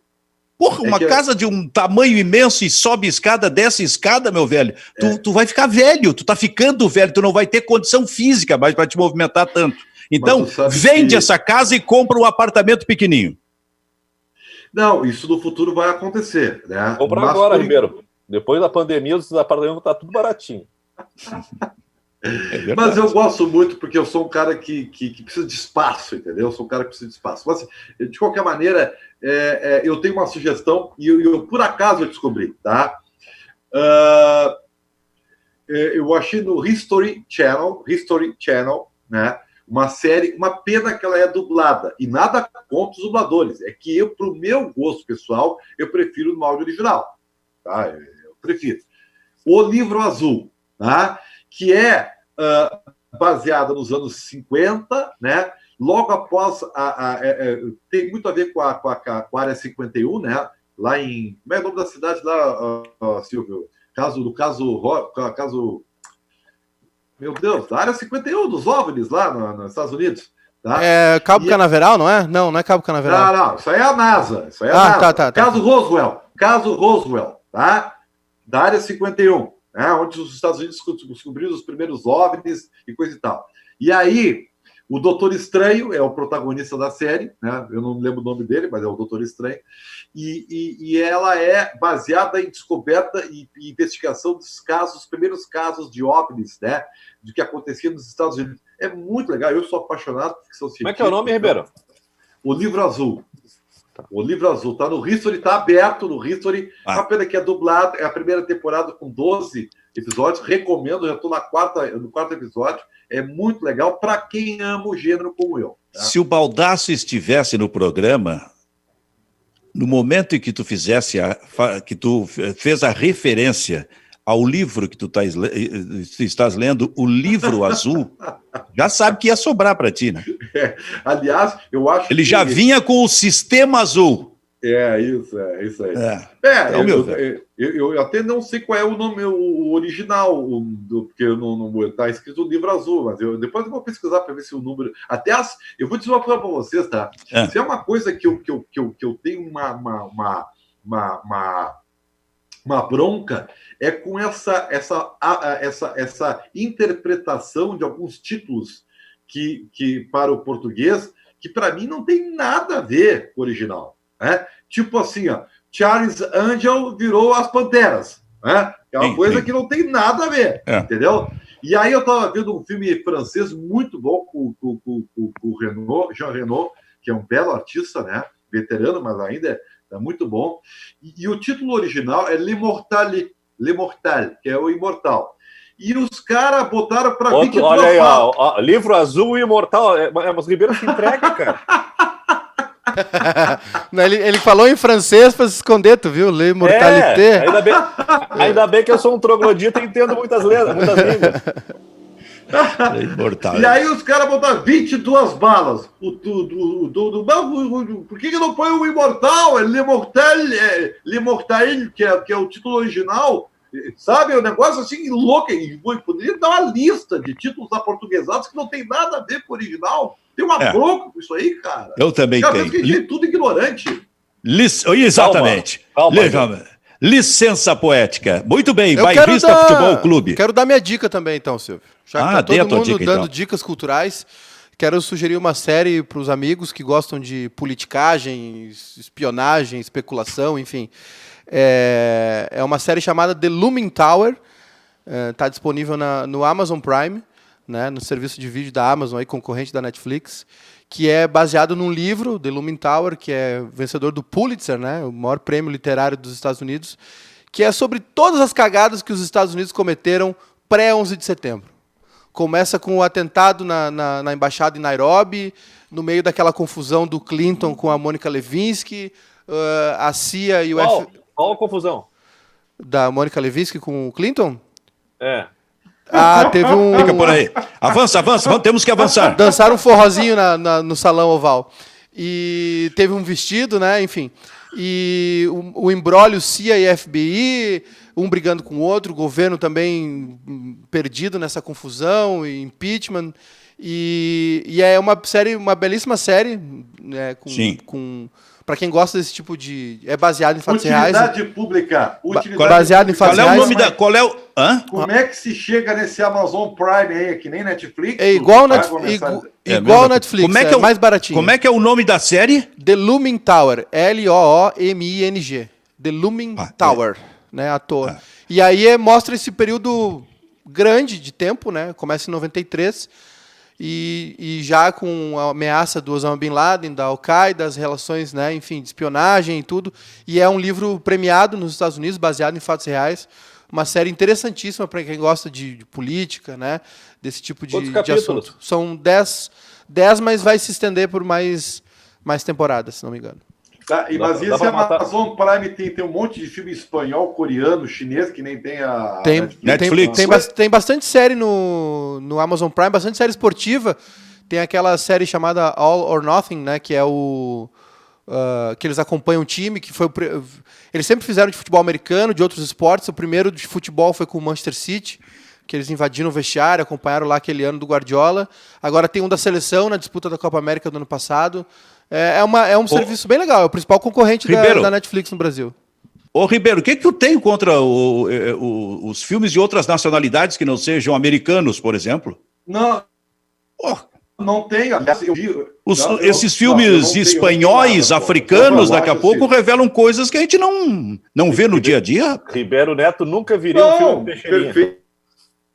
Porra, uma casa de um tamanho imenso e sobe escada, desce escada, meu velho. Tu vai ficar velho, tu tá ficando velho, tu não vai ter condição física mais para te movimentar tanto. Então, vende essa casa e compra um apartamento pequenininho. Não, isso no futuro vai acontecer, né? Compra agora, Ribeiro. Depois da pandemia, os apartamentos vão estar tudo baratinho. Mas eu gosto muito porque eu sou um cara que precisa de espaço, entendeu? Eu sou um cara que precisa de espaço. Mas, de qualquer maneira, eu tenho uma sugestão e eu por acaso eu descobri, tá? Eu achei no History Channel, né? Uma série, uma pena que ela é dublada e nada contra os dubladores. É que pro meu gosto pessoal, eu prefiro no áudio original, tá? Eu prefiro. O Livro Azul, tá? Que é baseada nos anos 50, né? Logo após tem muito a ver com a Área 51, né? lá em... Como é o nome da cidade lá, Silvio? Caso... Meu Deus, da área 51 dos OVNIs lá nos Estados Unidos. Tá? É Cabo Canaveral, não é? Não é Cabo Canaveral. Não, isso aí é a NASA. Isso aí é a NASA. Tá. Caso Roswell, tá? Da área 51, né? Onde os Estados Unidos descobriram os primeiros OVNIs e coisa e tal. E aí, o Doutor Estranho é o protagonista da série, né? Eu não lembro o nome dele, mas é o Doutor Estranho. E ela é baseada em descoberta e investigação dos primeiros casos de OVNIs, né? Do que acontecia nos Estados Unidos. É muito legal, eu sou apaixonado por ficção científica. Como é que é o nome, Ribeiro? O Livro Azul. O Livro Azul tá no History, tá aberto no History. A pena que é dublado, é a primeira temporada com 12 episódios. Recomendo, já estou no quarto episódio. É muito legal para quem ama o gênero como eu. Tá? Se o Baldasso estivesse no programa, no momento em que tu fez a referência ao livro que tu estás lendo, o Livro Azul, já sabe que ia sobrar para ti, né? Aliás, eu acho Ele já vinha com o Sistema Azul. É isso aí. Eu até não sei qual é o nome o original, porque não está escrito Livro Azul, mas depois eu vou pesquisar para ver se o número... Até eu vou dizer uma coisa para vocês, tá? Se é uma coisa que eu tenho uma bronca, é com essa interpretação de alguns títulos que para o português, que para mim não tem nada a ver com o original. Né? Tipo assim, ó, Charles Angel virou as Panteras. Né? É uma coisa que não tem nada a ver, entendeu? E aí eu estava vendo um filme francês muito bom com o Jean Reno, que é um belo artista, né? Veterano, mas ainda é muito bom. E o título original é L'Immortal, que é o Imortal. E os caras botaram para 22 olha aí, ó, Livro Azul e Imortal. Mas o Ribeiro se entrega, cara. Ele falou em francês para se esconder, tu viu? L'Immortalité. Ainda bem que eu sou um troglodita e entendo muitas línguas. E aí os caras botaram 22 balas. Por que não põe o Imortal? É L'Immortal, que é o título original. Sabe, o negócio assim louco. E poderia dar uma lista de títulos aportuguesados que não tem nada a ver com o original. Tem uma bronca com isso aí, cara. Eu também tenho. Que a gente é tudo ignorante. Exatamente. Calma. Licença poética. Muito bem, Bairrista Futebol Clube. Quero dar minha dica também, então, Silvio. Já que tá todo mundo dica, dando então. dicas culturais, quero sugerir uma série para os amigos que gostam de politicagem, espionagem, especulação, enfim. É uma série chamada The Looming Tower. Está disponível no Amazon Prime, né, no serviço de vídeo da Amazon, aí, concorrente da Netflix, que é baseado num livro, The Looming Tower, que é vencedor do Pulitzer, né, o maior prêmio literário dos Estados Unidos, que é sobre todas as cagadas que os Estados Unidos cometeram pré-11 de setembro. Começa com o atentado na embaixada em Nairobi, no meio daquela confusão do Clinton com a Mônica Lewinsky, a CIA e o Qual a confusão? Da Mônica Lewinsky com o Clinton? Teve um... Fica por aí. Avança, temos que avançar. Dançaram um forrozinho no salão oval. E teve um vestido, né? Enfim. E o imbróglio CIA e FBI, um brigando com o outro, o governo também perdido nessa confusão, e impeachment. E é uma belíssima série, né, para quem gosta desse tipo de... É baseado em fatos reais. Utilidade pública. Baseado em fatos reais. Qual é o... Como é que se chega nesse Amazon Prime aí, que nem Netflix? É igual igual Netflix, é mais baratinho. Como é que é o nome da série? The Looming Tower. L-O-O-M-I-N-G. The Looming Tower, né, à toa. E aí mostra esse período grande de tempo, né? Começa em 93... E já com a ameaça do Osama Bin Laden, da Al-Qaeda, as relações, né, enfim, de espionagem e tudo. E é um livro premiado nos Estados Unidos, baseado em fatos reais. Uma série interessantíssima para quem gosta de política, né, desse tipo de assunto. São 10, mas vai se estender por mais temporadas, se não me engano. Tá, mas esse Amazon Prime tem um monte de filme espanhol, coreano, chinês, que nem tem a Netflix. Tem bastante série no Amazon Prime, bastante série esportiva. Tem aquela série chamada All or Nothing, né, que é que eles acompanham o time, que foi eles sempre fizeram de futebol americano, de outros esportes. O primeiro de futebol foi com o Manchester City, que eles invadiram o vestiário, acompanharam lá aquele ano do Guardiola. Agora tem um da seleção na disputa da Copa América do ano passado. É um serviço bem legal, é o principal concorrente da Netflix no Brasil. Ô, Ribeiro, o que tu tem contra os filmes de outras nacionalidades que não sejam americanos, por exemplo? Não, não tem. Esses filmes espanhóis, africanos, daqui a pouco revelam coisas que a gente não vê no dia a dia. Ribeiro Neto nunca viria um filme de Teixeirinha.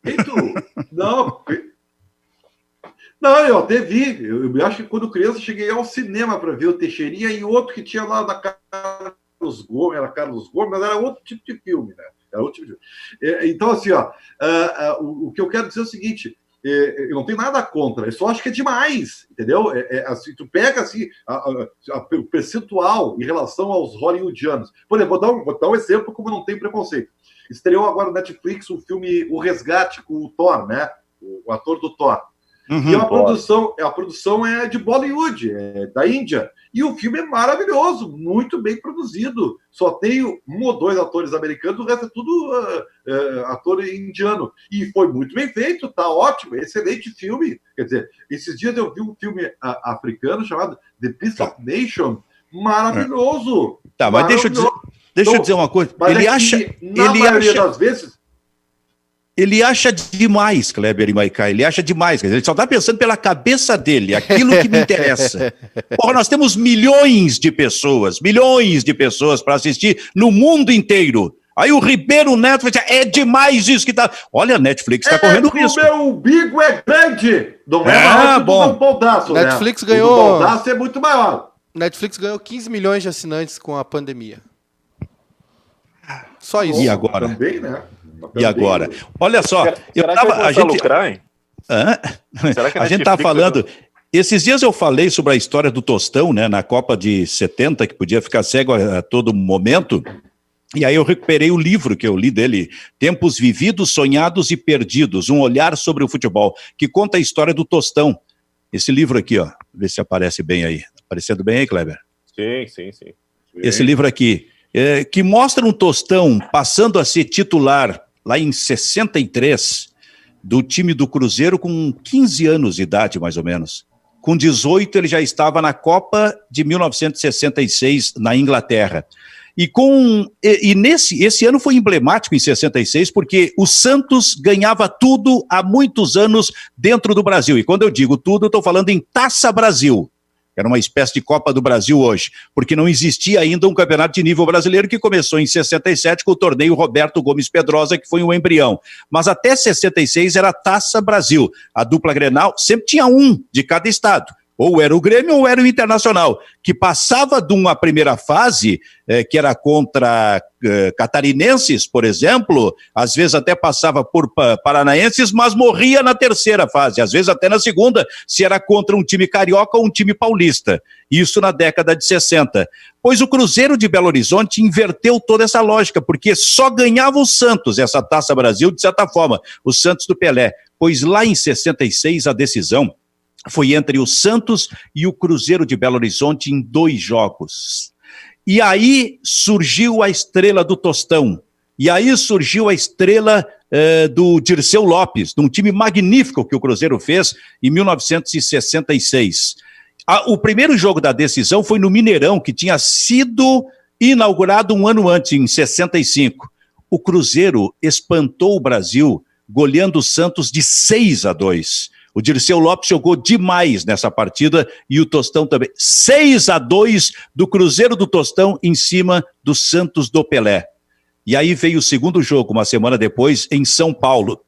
Perfeito. Não, eu até vi. Eu acho que quando criança cheguei ao cinema para ver o Teixeirinha e outro que tinha lá da Carlos Gomes, mas era outro tipo de filme, né? Era outro tipo de filme. Então, assim, o que eu quero dizer é o seguinte: eu não tenho nada contra, eu só acho que é demais, entendeu? Assim, tu pega assim, o percentual em relação aos hollywoodianos. Por exemplo, vou dar um exemplo como não tem preconceito. Estreou agora no Netflix o filme O Resgate com o Thor, né? O ator do Thor. Uhum, e a produção é de Bollywood, é da Índia. E o filme é maravilhoso, muito bem produzido. Só tem um ou dois atores americanos, o resto é tudo ator indiano. E foi muito bem feito, tá ótimo, excelente filme. Quer dizer, esses dias eu vi um filme africano chamado The Peace of Nation, maravilhoso. Tá, mas deixa eu dizer uma coisa. Das vezes... Ele acha demais, Kleber e Maiká, ele acha demais. Ele só está pensando pela cabeça dele, aquilo que me interessa. Porra, nós temos milhões de pessoas para assistir no mundo inteiro. Aí o Ribeiro Neto vai dizer, é demais isso que tá... Olha, a Netflix está correndo risco. O meu umbigo é grande. Não é maior que o do Baldasso, Netflix né? ganhou... O do Baldasso é muito maior. Netflix ganhou 15 milhões de assinantes com a pandemia. Só isso. E agora? Também, né? E agora? Olha só, a gente tá falando... Esses dias eu falei sobre a história do Tostão, né, na Copa de 70, que podia ficar cego a todo momento, e aí eu recuperei o livro que eu li dele, Tempos Vividos, Sonhados e Perdidos, um olhar sobre o futebol, que conta a história do Tostão. Esse livro aqui, ó, vê se aparece bem aí. Aparecendo bem aí, Kleber? Sim. Esse livro aqui, que mostra um Tostão passando a ser titular lá em 63, do time do Cruzeiro com 15 anos de idade, mais ou menos. Com 18, ele já estava na Copa de 1966, na Inglaterra. Esse ano foi emblemático em 66, porque o Santos ganhava tudo há muitos anos dentro do Brasil. E quando eu digo tudo, eu estou falando em Taça Brasil. Era uma espécie de Copa do Brasil hoje, porque não existia ainda um campeonato de nível brasileiro que começou em 67 com o torneio Roberto Gomes Pedrosa, que foi um embrião. Mas até 66 era Taça Brasil. A dupla Grenal sempre tinha um de cada estado. Ou era o Grêmio ou era o Internacional, que passava de uma primeira fase, que era contra catarinenses, por exemplo, às vezes até passava por paranaenses, mas morria na terceira fase, às vezes até na segunda, se era contra um time carioca ou um time paulista. Isso na década de 60. Pois o Cruzeiro de Belo Horizonte inverteu toda essa lógica, porque só ganhava o Santos, essa Taça Brasil, de certa forma, o Santos do Pelé. Pois lá em 66 a decisão foi entre o Santos e o Cruzeiro de Belo Horizonte em 2 jogos. E aí surgiu a estrela do Tostão. E aí surgiu a estrela do Dirceu Lopes, de um time magnífico que o Cruzeiro fez em 1966. O primeiro jogo da decisão foi no Mineirão, que tinha sido inaugurado um ano antes, em 65. O Cruzeiro espantou o Brasil, goleando o Santos de 6-2. O Dirceu Lopes jogou demais nessa partida e o Tostão também. 6-2 do Cruzeiro do Tostão em cima do Santos do Pelé. E aí veio o segundo jogo, uma semana depois, em São Paulo.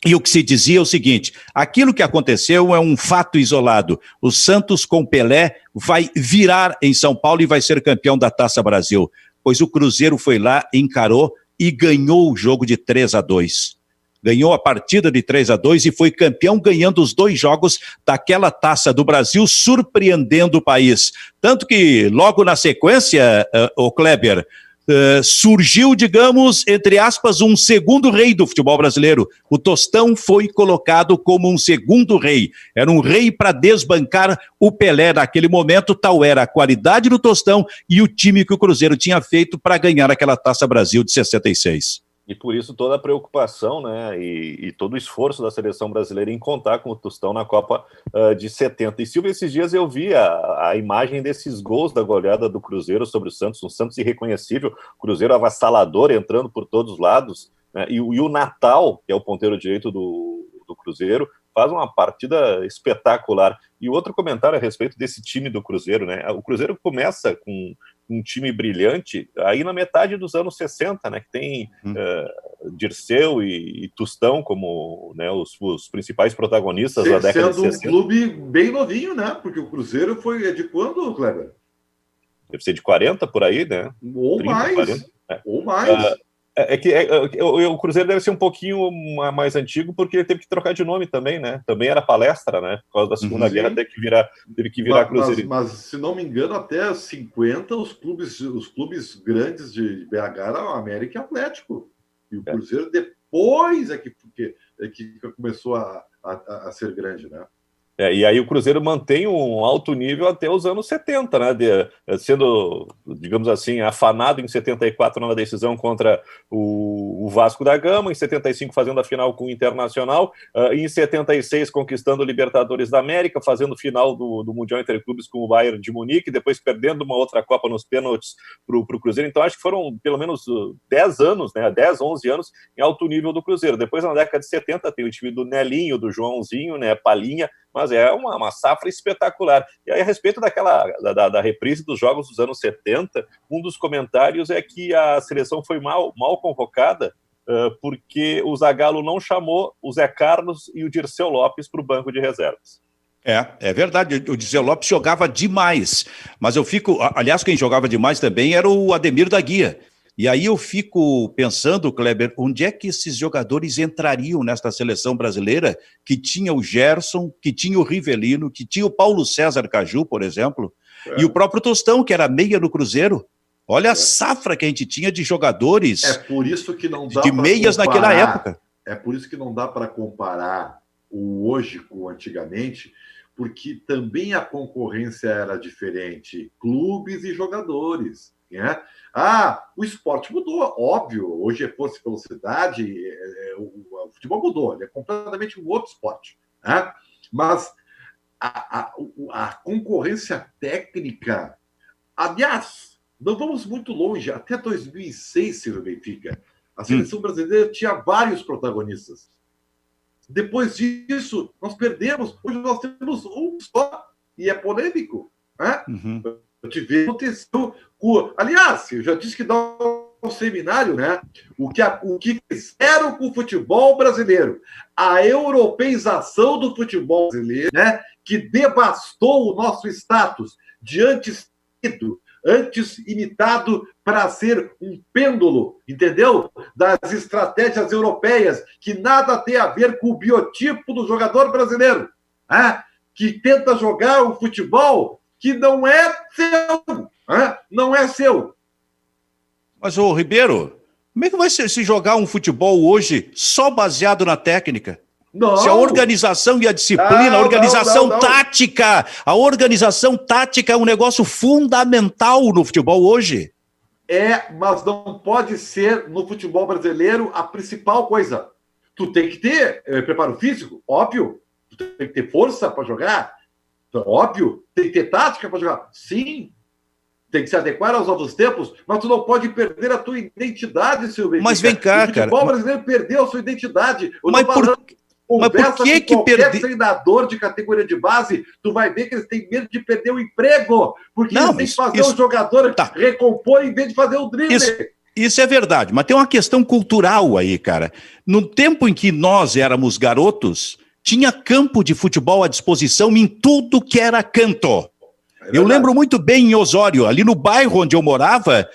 E o que se dizia é o seguinte, aquilo que aconteceu é um fato isolado. O Santos com Pelé vai virar em São Paulo e vai ser campeão da Taça Brasil. Pois o Cruzeiro foi lá, encarou e ganhou o jogo de 3-2. Ganhou a partida de 3-2 e foi campeão ganhando os 2 jogos daquela Taça do Brasil, surpreendendo o país. Tanto que logo na sequência, o Kleber, surgiu, digamos, entre aspas, um segundo rei do futebol brasileiro. O Tostão foi colocado como um segundo rei. Era um rei para desbancar o Pelé naquele momento, tal era a qualidade do Tostão e o time que o Cruzeiro tinha feito para ganhar aquela Taça Brasil de 66. E por isso toda a preocupação, né, e todo o esforço da seleção brasileira em contar com o Tostão na Copa de 70. E Silvio, esses dias eu vi a imagem desses gols da goleada do Cruzeiro sobre o Santos, um Santos irreconhecível, Cruzeiro avassalador entrando por todos os lados, né, e o Natal, que é o ponteiro direito do Cruzeiro, faz uma partida espetacular. E outro comentário a respeito desse time do Cruzeiro, né? O Cruzeiro começa com um time brilhante aí na metade dos anos 60, né? Que tem Dirceu e Tostão como, né, os principais protagonistas da década de 60. Sendo um clube bem novinho, né? Porque o Cruzeiro é de quando, Kleber? Deve ser de 40 por aí, né? Ou 30, mais. 40. Ou mais. O Cruzeiro deve ser um pouquinho mais antigo porque ele teve que trocar de nome também, né? Também era Palestra, né? Por causa da Segunda Guerra teve que virar Cruzeiro. Mas, se não me engano, até 50 os clubes grandes de BH eram América e Atlético. E o Cruzeiro depois é que começou a ser grande, né? E aí o Cruzeiro mantém um alto nível até os anos 70, né? Sendo, digamos assim, afanado em 74 na decisão contra o Vasco da Gama, em 75 fazendo a final com o Internacional, em 76 conquistando o Libertadores da América, fazendo final do Mundial Interclubes com o Bayern de Munique, depois perdendo uma outra Copa nos pênaltis para o Cruzeiro. Então acho que foram pelo menos 10 anos, né? 10, 11 anos em alto nível do Cruzeiro. Depois na década de 70 tem o time do Nelinho, do Joãozinho, né? Palinha, mas é uma safra espetacular. E aí, a respeito da reprise dos jogos dos anos 70, um dos comentários é que a seleção foi mal convocada porque o Zagallo não chamou o Zé Carlos e o Dirceu Lopes para o banco de reservas. É verdade, o Dirceu Lopes jogava demais, mas aliás, quem jogava demais também era o Ademir da Guia. E aí eu fico pensando, Kleber, onde é que esses jogadores entrariam nesta seleção brasileira que tinha o Gerson, que tinha o Rivelino, que tinha o Paulo César Caju, por exemplo, e o próprio Tostão, que era meia no Cruzeiro. Olha a safra que a gente tinha de jogadores por isso que não dá de meias naquela época. É por isso que não dá para comparar o hoje com o antigamente, porque também a concorrência era diferente, clubes e jogadores, né? O esporte mudou, óbvio. Hoje é força e velocidade, o futebol mudou, ele é completamente um outro esporte, né? Mas a concorrência técnica, aliás, não vamos muito longe, até 2006, Silvio Benfica, a seleção brasileira tinha vários protagonistas. Depois disso, nós perdemos. Hoje nós temos um só, e é polêmico, né? Eu te vi, aconteceu. Aliás, eu já disse que dá um seminário, né? O que fizeram com o futebol brasileiro, a europeização do futebol brasileiro, né? Que devastou o nosso status de antes imitado para ser um pêndulo, entendeu? Das estratégias europeias, que nada tem a ver com o biotipo do jogador brasileiro, né? Que tenta jogar um futebol que não é seu, né? Não é seu. Mas, ô Ribeiro, como é que vai se jogar um futebol hoje só baseado na técnica? Não. Se a organização e a disciplina, a organização tática, a organização tática é um negócio fundamental no futebol hoje. Mas não pode ser no futebol brasileiro a principal coisa. Tu tem que ter preparo físico, óbvio. Tu tem que ter força para jogar, óbvio. Tem que ter tática para jogar, sim. Tem que se adequar aos novos tempos, mas tu não pode perder a tua identidade, Silvio. Mas vem cá, cara. O futebol brasileiro perdeu a sua identidade. Mas por que qualquer treinador de categoria de base, tu vai ver que eles têm medo de perder o emprego, porque eles têm que fazer o jogador recompor em vez de fazer o drible. Isso é verdade, mas tem uma questão cultural aí, cara. No tempo em que nós éramos garotos, tinha campo de futebol à disposição em tudo que era canto. Eu lembro muito bem em Osório, ali no bairro onde eu morava,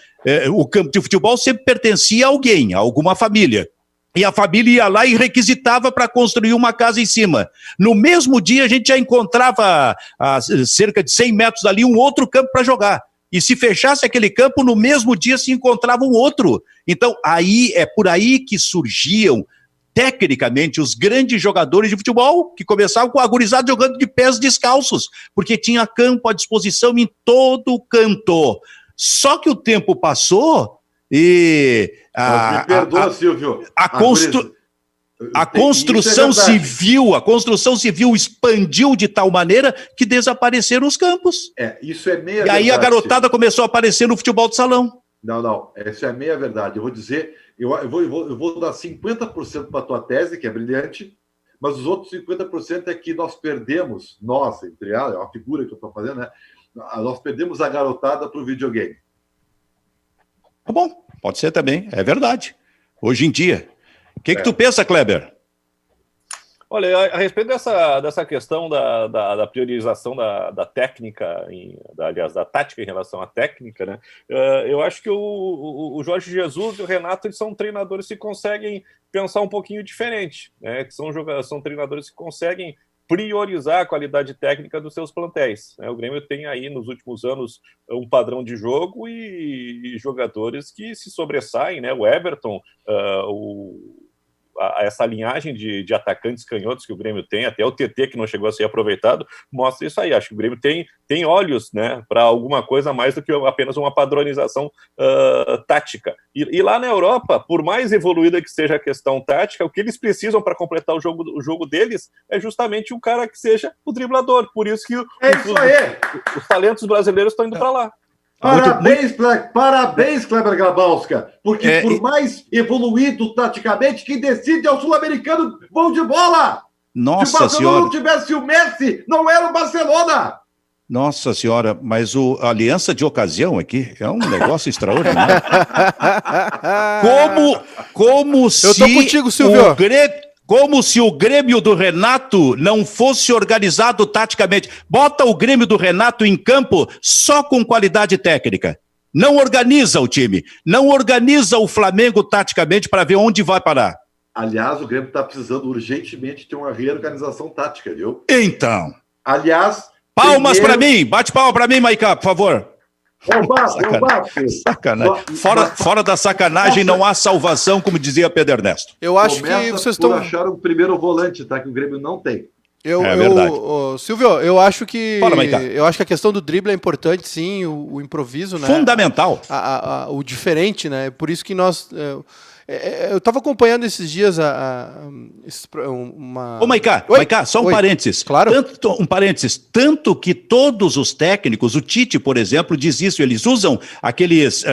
o campo de futebol sempre pertencia a alguém, a alguma família. E a família ia lá e requisitava para construir uma casa em cima. No mesmo dia, a gente já encontrava a cerca de 100 metros dali um outro campo para jogar. E se fechasse aquele campo, no mesmo dia se encontrava um outro. Então, aí é por aí que surgiam, tecnicamente, os grandes jogadores de futebol, que começavam com a gurizada jogando de pés descalços, porque tinha campo à disposição em todo canto. Só que o tempo passou e... Mas me perdoa, Silvio. A construção civil expandiu de tal maneira que desapareceram os campos. Isso é meia verdade. E aí a garotada começou a aparecer no futebol de salão. Não, isso é meia verdade. Eu vou dizer, eu vou dar 50% para a tua tese, que é brilhante, mas os outros 50% é que nós perdemos, entre elas, é uma figura que eu estou fazendo, né? Nós perdemos a garotada para o videogame. Tá bom, pode ser também, é verdade. Hoje em dia. O que tu pensa, Kleber? Olha, a respeito dessa questão da priorização da técnica, aliás, da tática em relação à técnica, né? Eu acho que o Jorge Jesus e o Renato, eles são treinadores que conseguem pensar um pouquinho diferente, né? Que são treinadores que conseguem priorizar a qualidade técnica dos seus plantéis, né? O Grêmio tem aí, nos últimos anos, um padrão de jogo e jogadores que se sobressaem, né? O Everton, essa linhagem de atacantes canhotos que o Grêmio tem, até o TT, que não chegou a ser aproveitado, mostra isso aí. Acho que o Grêmio tem olhos, né, para alguma coisa mais do que apenas uma padronização tática. E lá na Europa, por mais evoluída que seja a questão tática, o que eles precisam para completar o jogo deles é justamente um cara que seja o driblador. Por isso que os talentos brasileiros estão indo para lá. Parabéns, Kleber Grabowska, porque por mais evoluído taticamente, quem decide é o sul-americano bom de bola. Nossa Se o Barcelona senhora não tivesse o Messi, não era o Barcelona. Nossa senhora, mas a aliança de ocasião aqui é um negócio extraordinário. Como se... Eu tô contigo, Silvio. Como se o Grêmio do Renato não fosse organizado taticamente. Bota o Grêmio do Renato em campo só com qualidade técnica. Não organiza o time. Não organiza o Flamengo taticamente para ver onde vai parar. Aliás, o Grêmio está precisando urgentemente ter uma reorganização tática, viu? Então. Aliás... Palmas para mim. Bate palma para mim, Maiká, por favor. Sacanagem. Fora da sacanagem não há salvação, como dizia Pedro Ernesto. Eu acho que vocês estão... achar o primeiro volante, tá? Que o Grêmio não tem. Verdade. Silvio, eu acho que... Fala, Maiká. Eu acho que a questão do drible é importante, sim, o improviso, né? Fundamental. O diferente, né? Por isso que nós... Eu estava acompanhando esses dias uma... Ô, Maiká, só um parênteses. Claro. Tanto que todos os técnicos, o Tite, por exemplo, diz isso, eles usam aquelas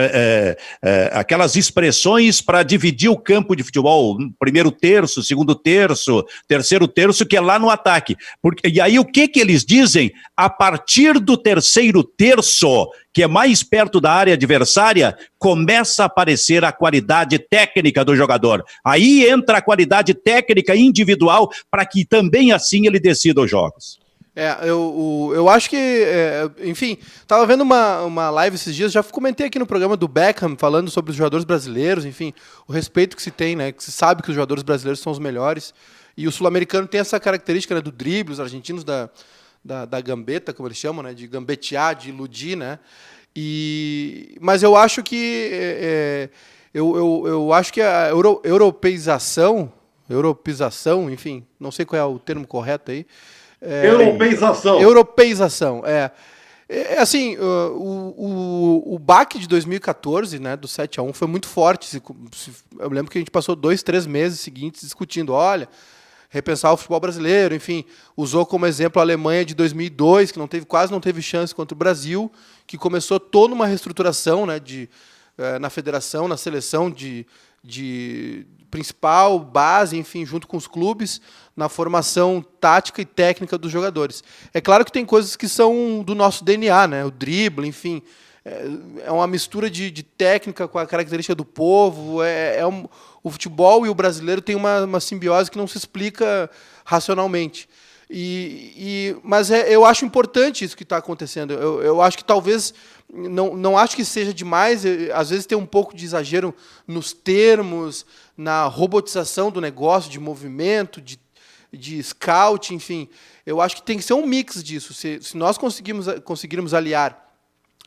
expressões para dividir o campo de futebol, primeiro terço, segundo terço, terceiro terço, que é lá no ataque. E aí o que eles dizem? A partir do terceiro terço, que é mais perto da área adversária, começa a aparecer a qualidade técnica do jogador. Aí entra a qualidade técnica individual para que também assim ele decida os jogos. Eu acho que, enfim, estava vendo uma live esses dias, já comentei aqui no programa do Beckham, falando sobre os jogadores brasileiros, enfim, o respeito que se tem, né, que se sabe que os jogadores brasileiros são os melhores, e o sul-americano tem essa característica, né, do drible, os argentinos da gambeta, como eles chamam, né, de gambetear, de iludir, né? Mas eu acho que eu acho que a europeização, enfim, não sei qual é o termo correto aí. Europeização, assim, o baque de 2014, né, do 7-1, foi muito forte. Eu lembro que a gente passou 2-3 meses seguintes discutindo, olha, repensar o futebol brasileiro, enfim, usou como exemplo a Alemanha de 2002, que quase não teve chance contra o Brasil, que começou toda uma reestruturação, né, na federação, na seleção de principal, base, enfim, junto com os clubes, na formação tática e técnica dos jogadores. É claro que tem coisas que são do nosso DNA, né, o drible, enfim, é uma mistura de técnica com a característica do povo, o futebol e o brasileiro tem uma simbiose que não se explica racionalmente. Mas eu acho importante isso que está acontecendo. Eu acho que talvez, não acho que seja demais, às vezes tem um pouco de exagero nos termos, na robotização do negócio, de movimento, de scout, enfim. Eu acho que tem que ser um mix disso. Se nós conseguirmos aliar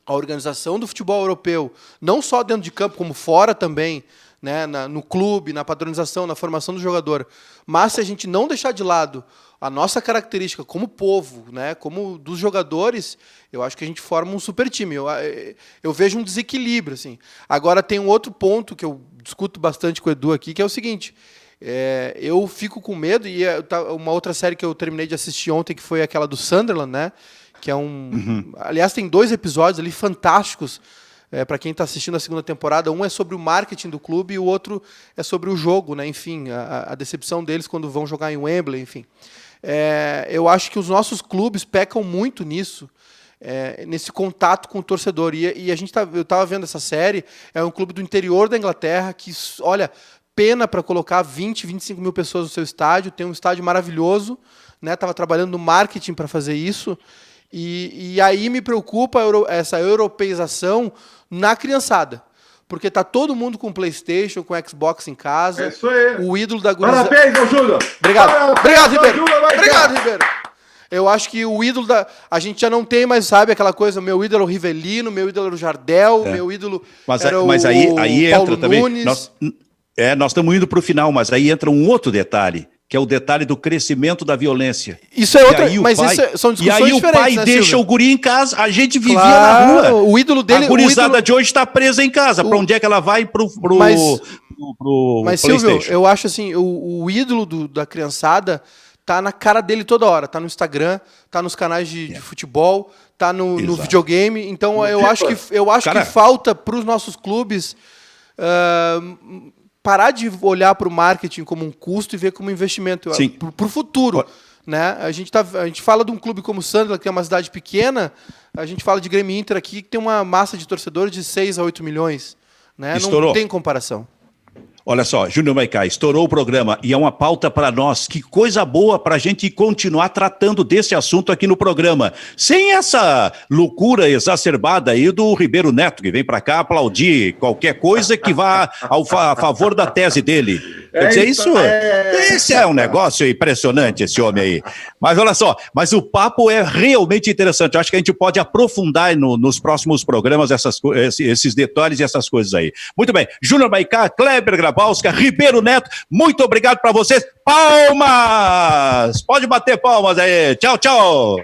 a organização do futebol europeu, não só dentro de campo, como fora também, né, no clube, na padronização, na formação do jogador, mas se a gente não deixar de lado a nossa característica como povo, né, como dos jogadores, eu acho que a gente forma um super time. Eu vejo um desequilíbrio, assim. Agora tem um outro ponto que eu discuto bastante com o Edu aqui, que é o seguinte: eu fico com medo, e uma outra série que eu terminei de assistir ontem, que foi aquela do Sunderland, né, que é aliás, tem 2 episódios ali fantásticos, para quem está assistindo a segunda temporada. Um é sobre o marketing do clube e o outro é sobre o jogo, né? Enfim, a decepção deles quando vão jogar em Wembley, enfim. Eu acho que os nossos clubes pecam muito nisso, nesse contato com o torcedor. E eu estava vendo essa série, é um clube do interior da Inglaterra que, olha, pena para colocar 20, 25 mil pessoas no seu estádio, tem um estádio maravilhoso, né? Estava trabalhando no marketing para fazer isso. E aí me preocupa essa europeização na criançada. Porque tá todo mundo com PlayStation, com Xbox em casa. É isso aí. O ídolo da gurizada... Parabéns, ô Júnior! Obrigado, Ribeiro! Júnior, Obrigado, Ribeiro! Eu acho que o ídolo a gente já não tem mais, sabe, aquela coisa, meu ídolo é o Rivelino, meu ídolo era o Jardel, meu ídolo era mas aí Paulo entra Nunes. Também... Nós estamos indo para o final, mas aí entra um outro detalhe, que é o detalhe do crescimento da violência. Isso é outra, mas são discussões diferentes. E aí o pai, né, deixa Silvio? O guri em casa, a gente vivia na rua. O ídolo dele... A gurizada de hoje está presa em casa. Para onde é que ela vai? Pro mas Silvio, eu acho assim, o ídolo da criançada tá na cara dele toda hora. Tá no Instagram, tá nos canais de futebol, tá no videogame. Então eu acho que falta para os nossos clubes... parar de olhar para o marketing como um custo e ver como um investimento para o futuro. Né? A gente fala de um clube como o Sunderland, que é uma cidade pequena, a gente fala de Grêmio Inter aqui, que tem uma massa de torcedores de 6 a 8 milhões. Né? Não tem comparação. Olha só, Júnior Maicá, estourou o programa e é uma pauta para nós. Que coisa boa para a gente continuar tratando desse assunto aqui no programa. Sem essa loucura exacerbada aí do Ribeiro Neto, que vem para cá aplaudir qualquer coisa que vá a favor da tese dele. Quer dizer, esse é um negócio impressionante, esse homem aí. Mas olha só, o papo é realmente interessante. Eu acho que a gente pode aprofundar nos próximos programas esses detalhes e essas coisas aí. Muito bem, Júnior Maicá, Kleber Grabowska, Ribeiro Neto, muito obrigado para vocês. Palmas! Pode bater palmas aí. Tchau, tchau.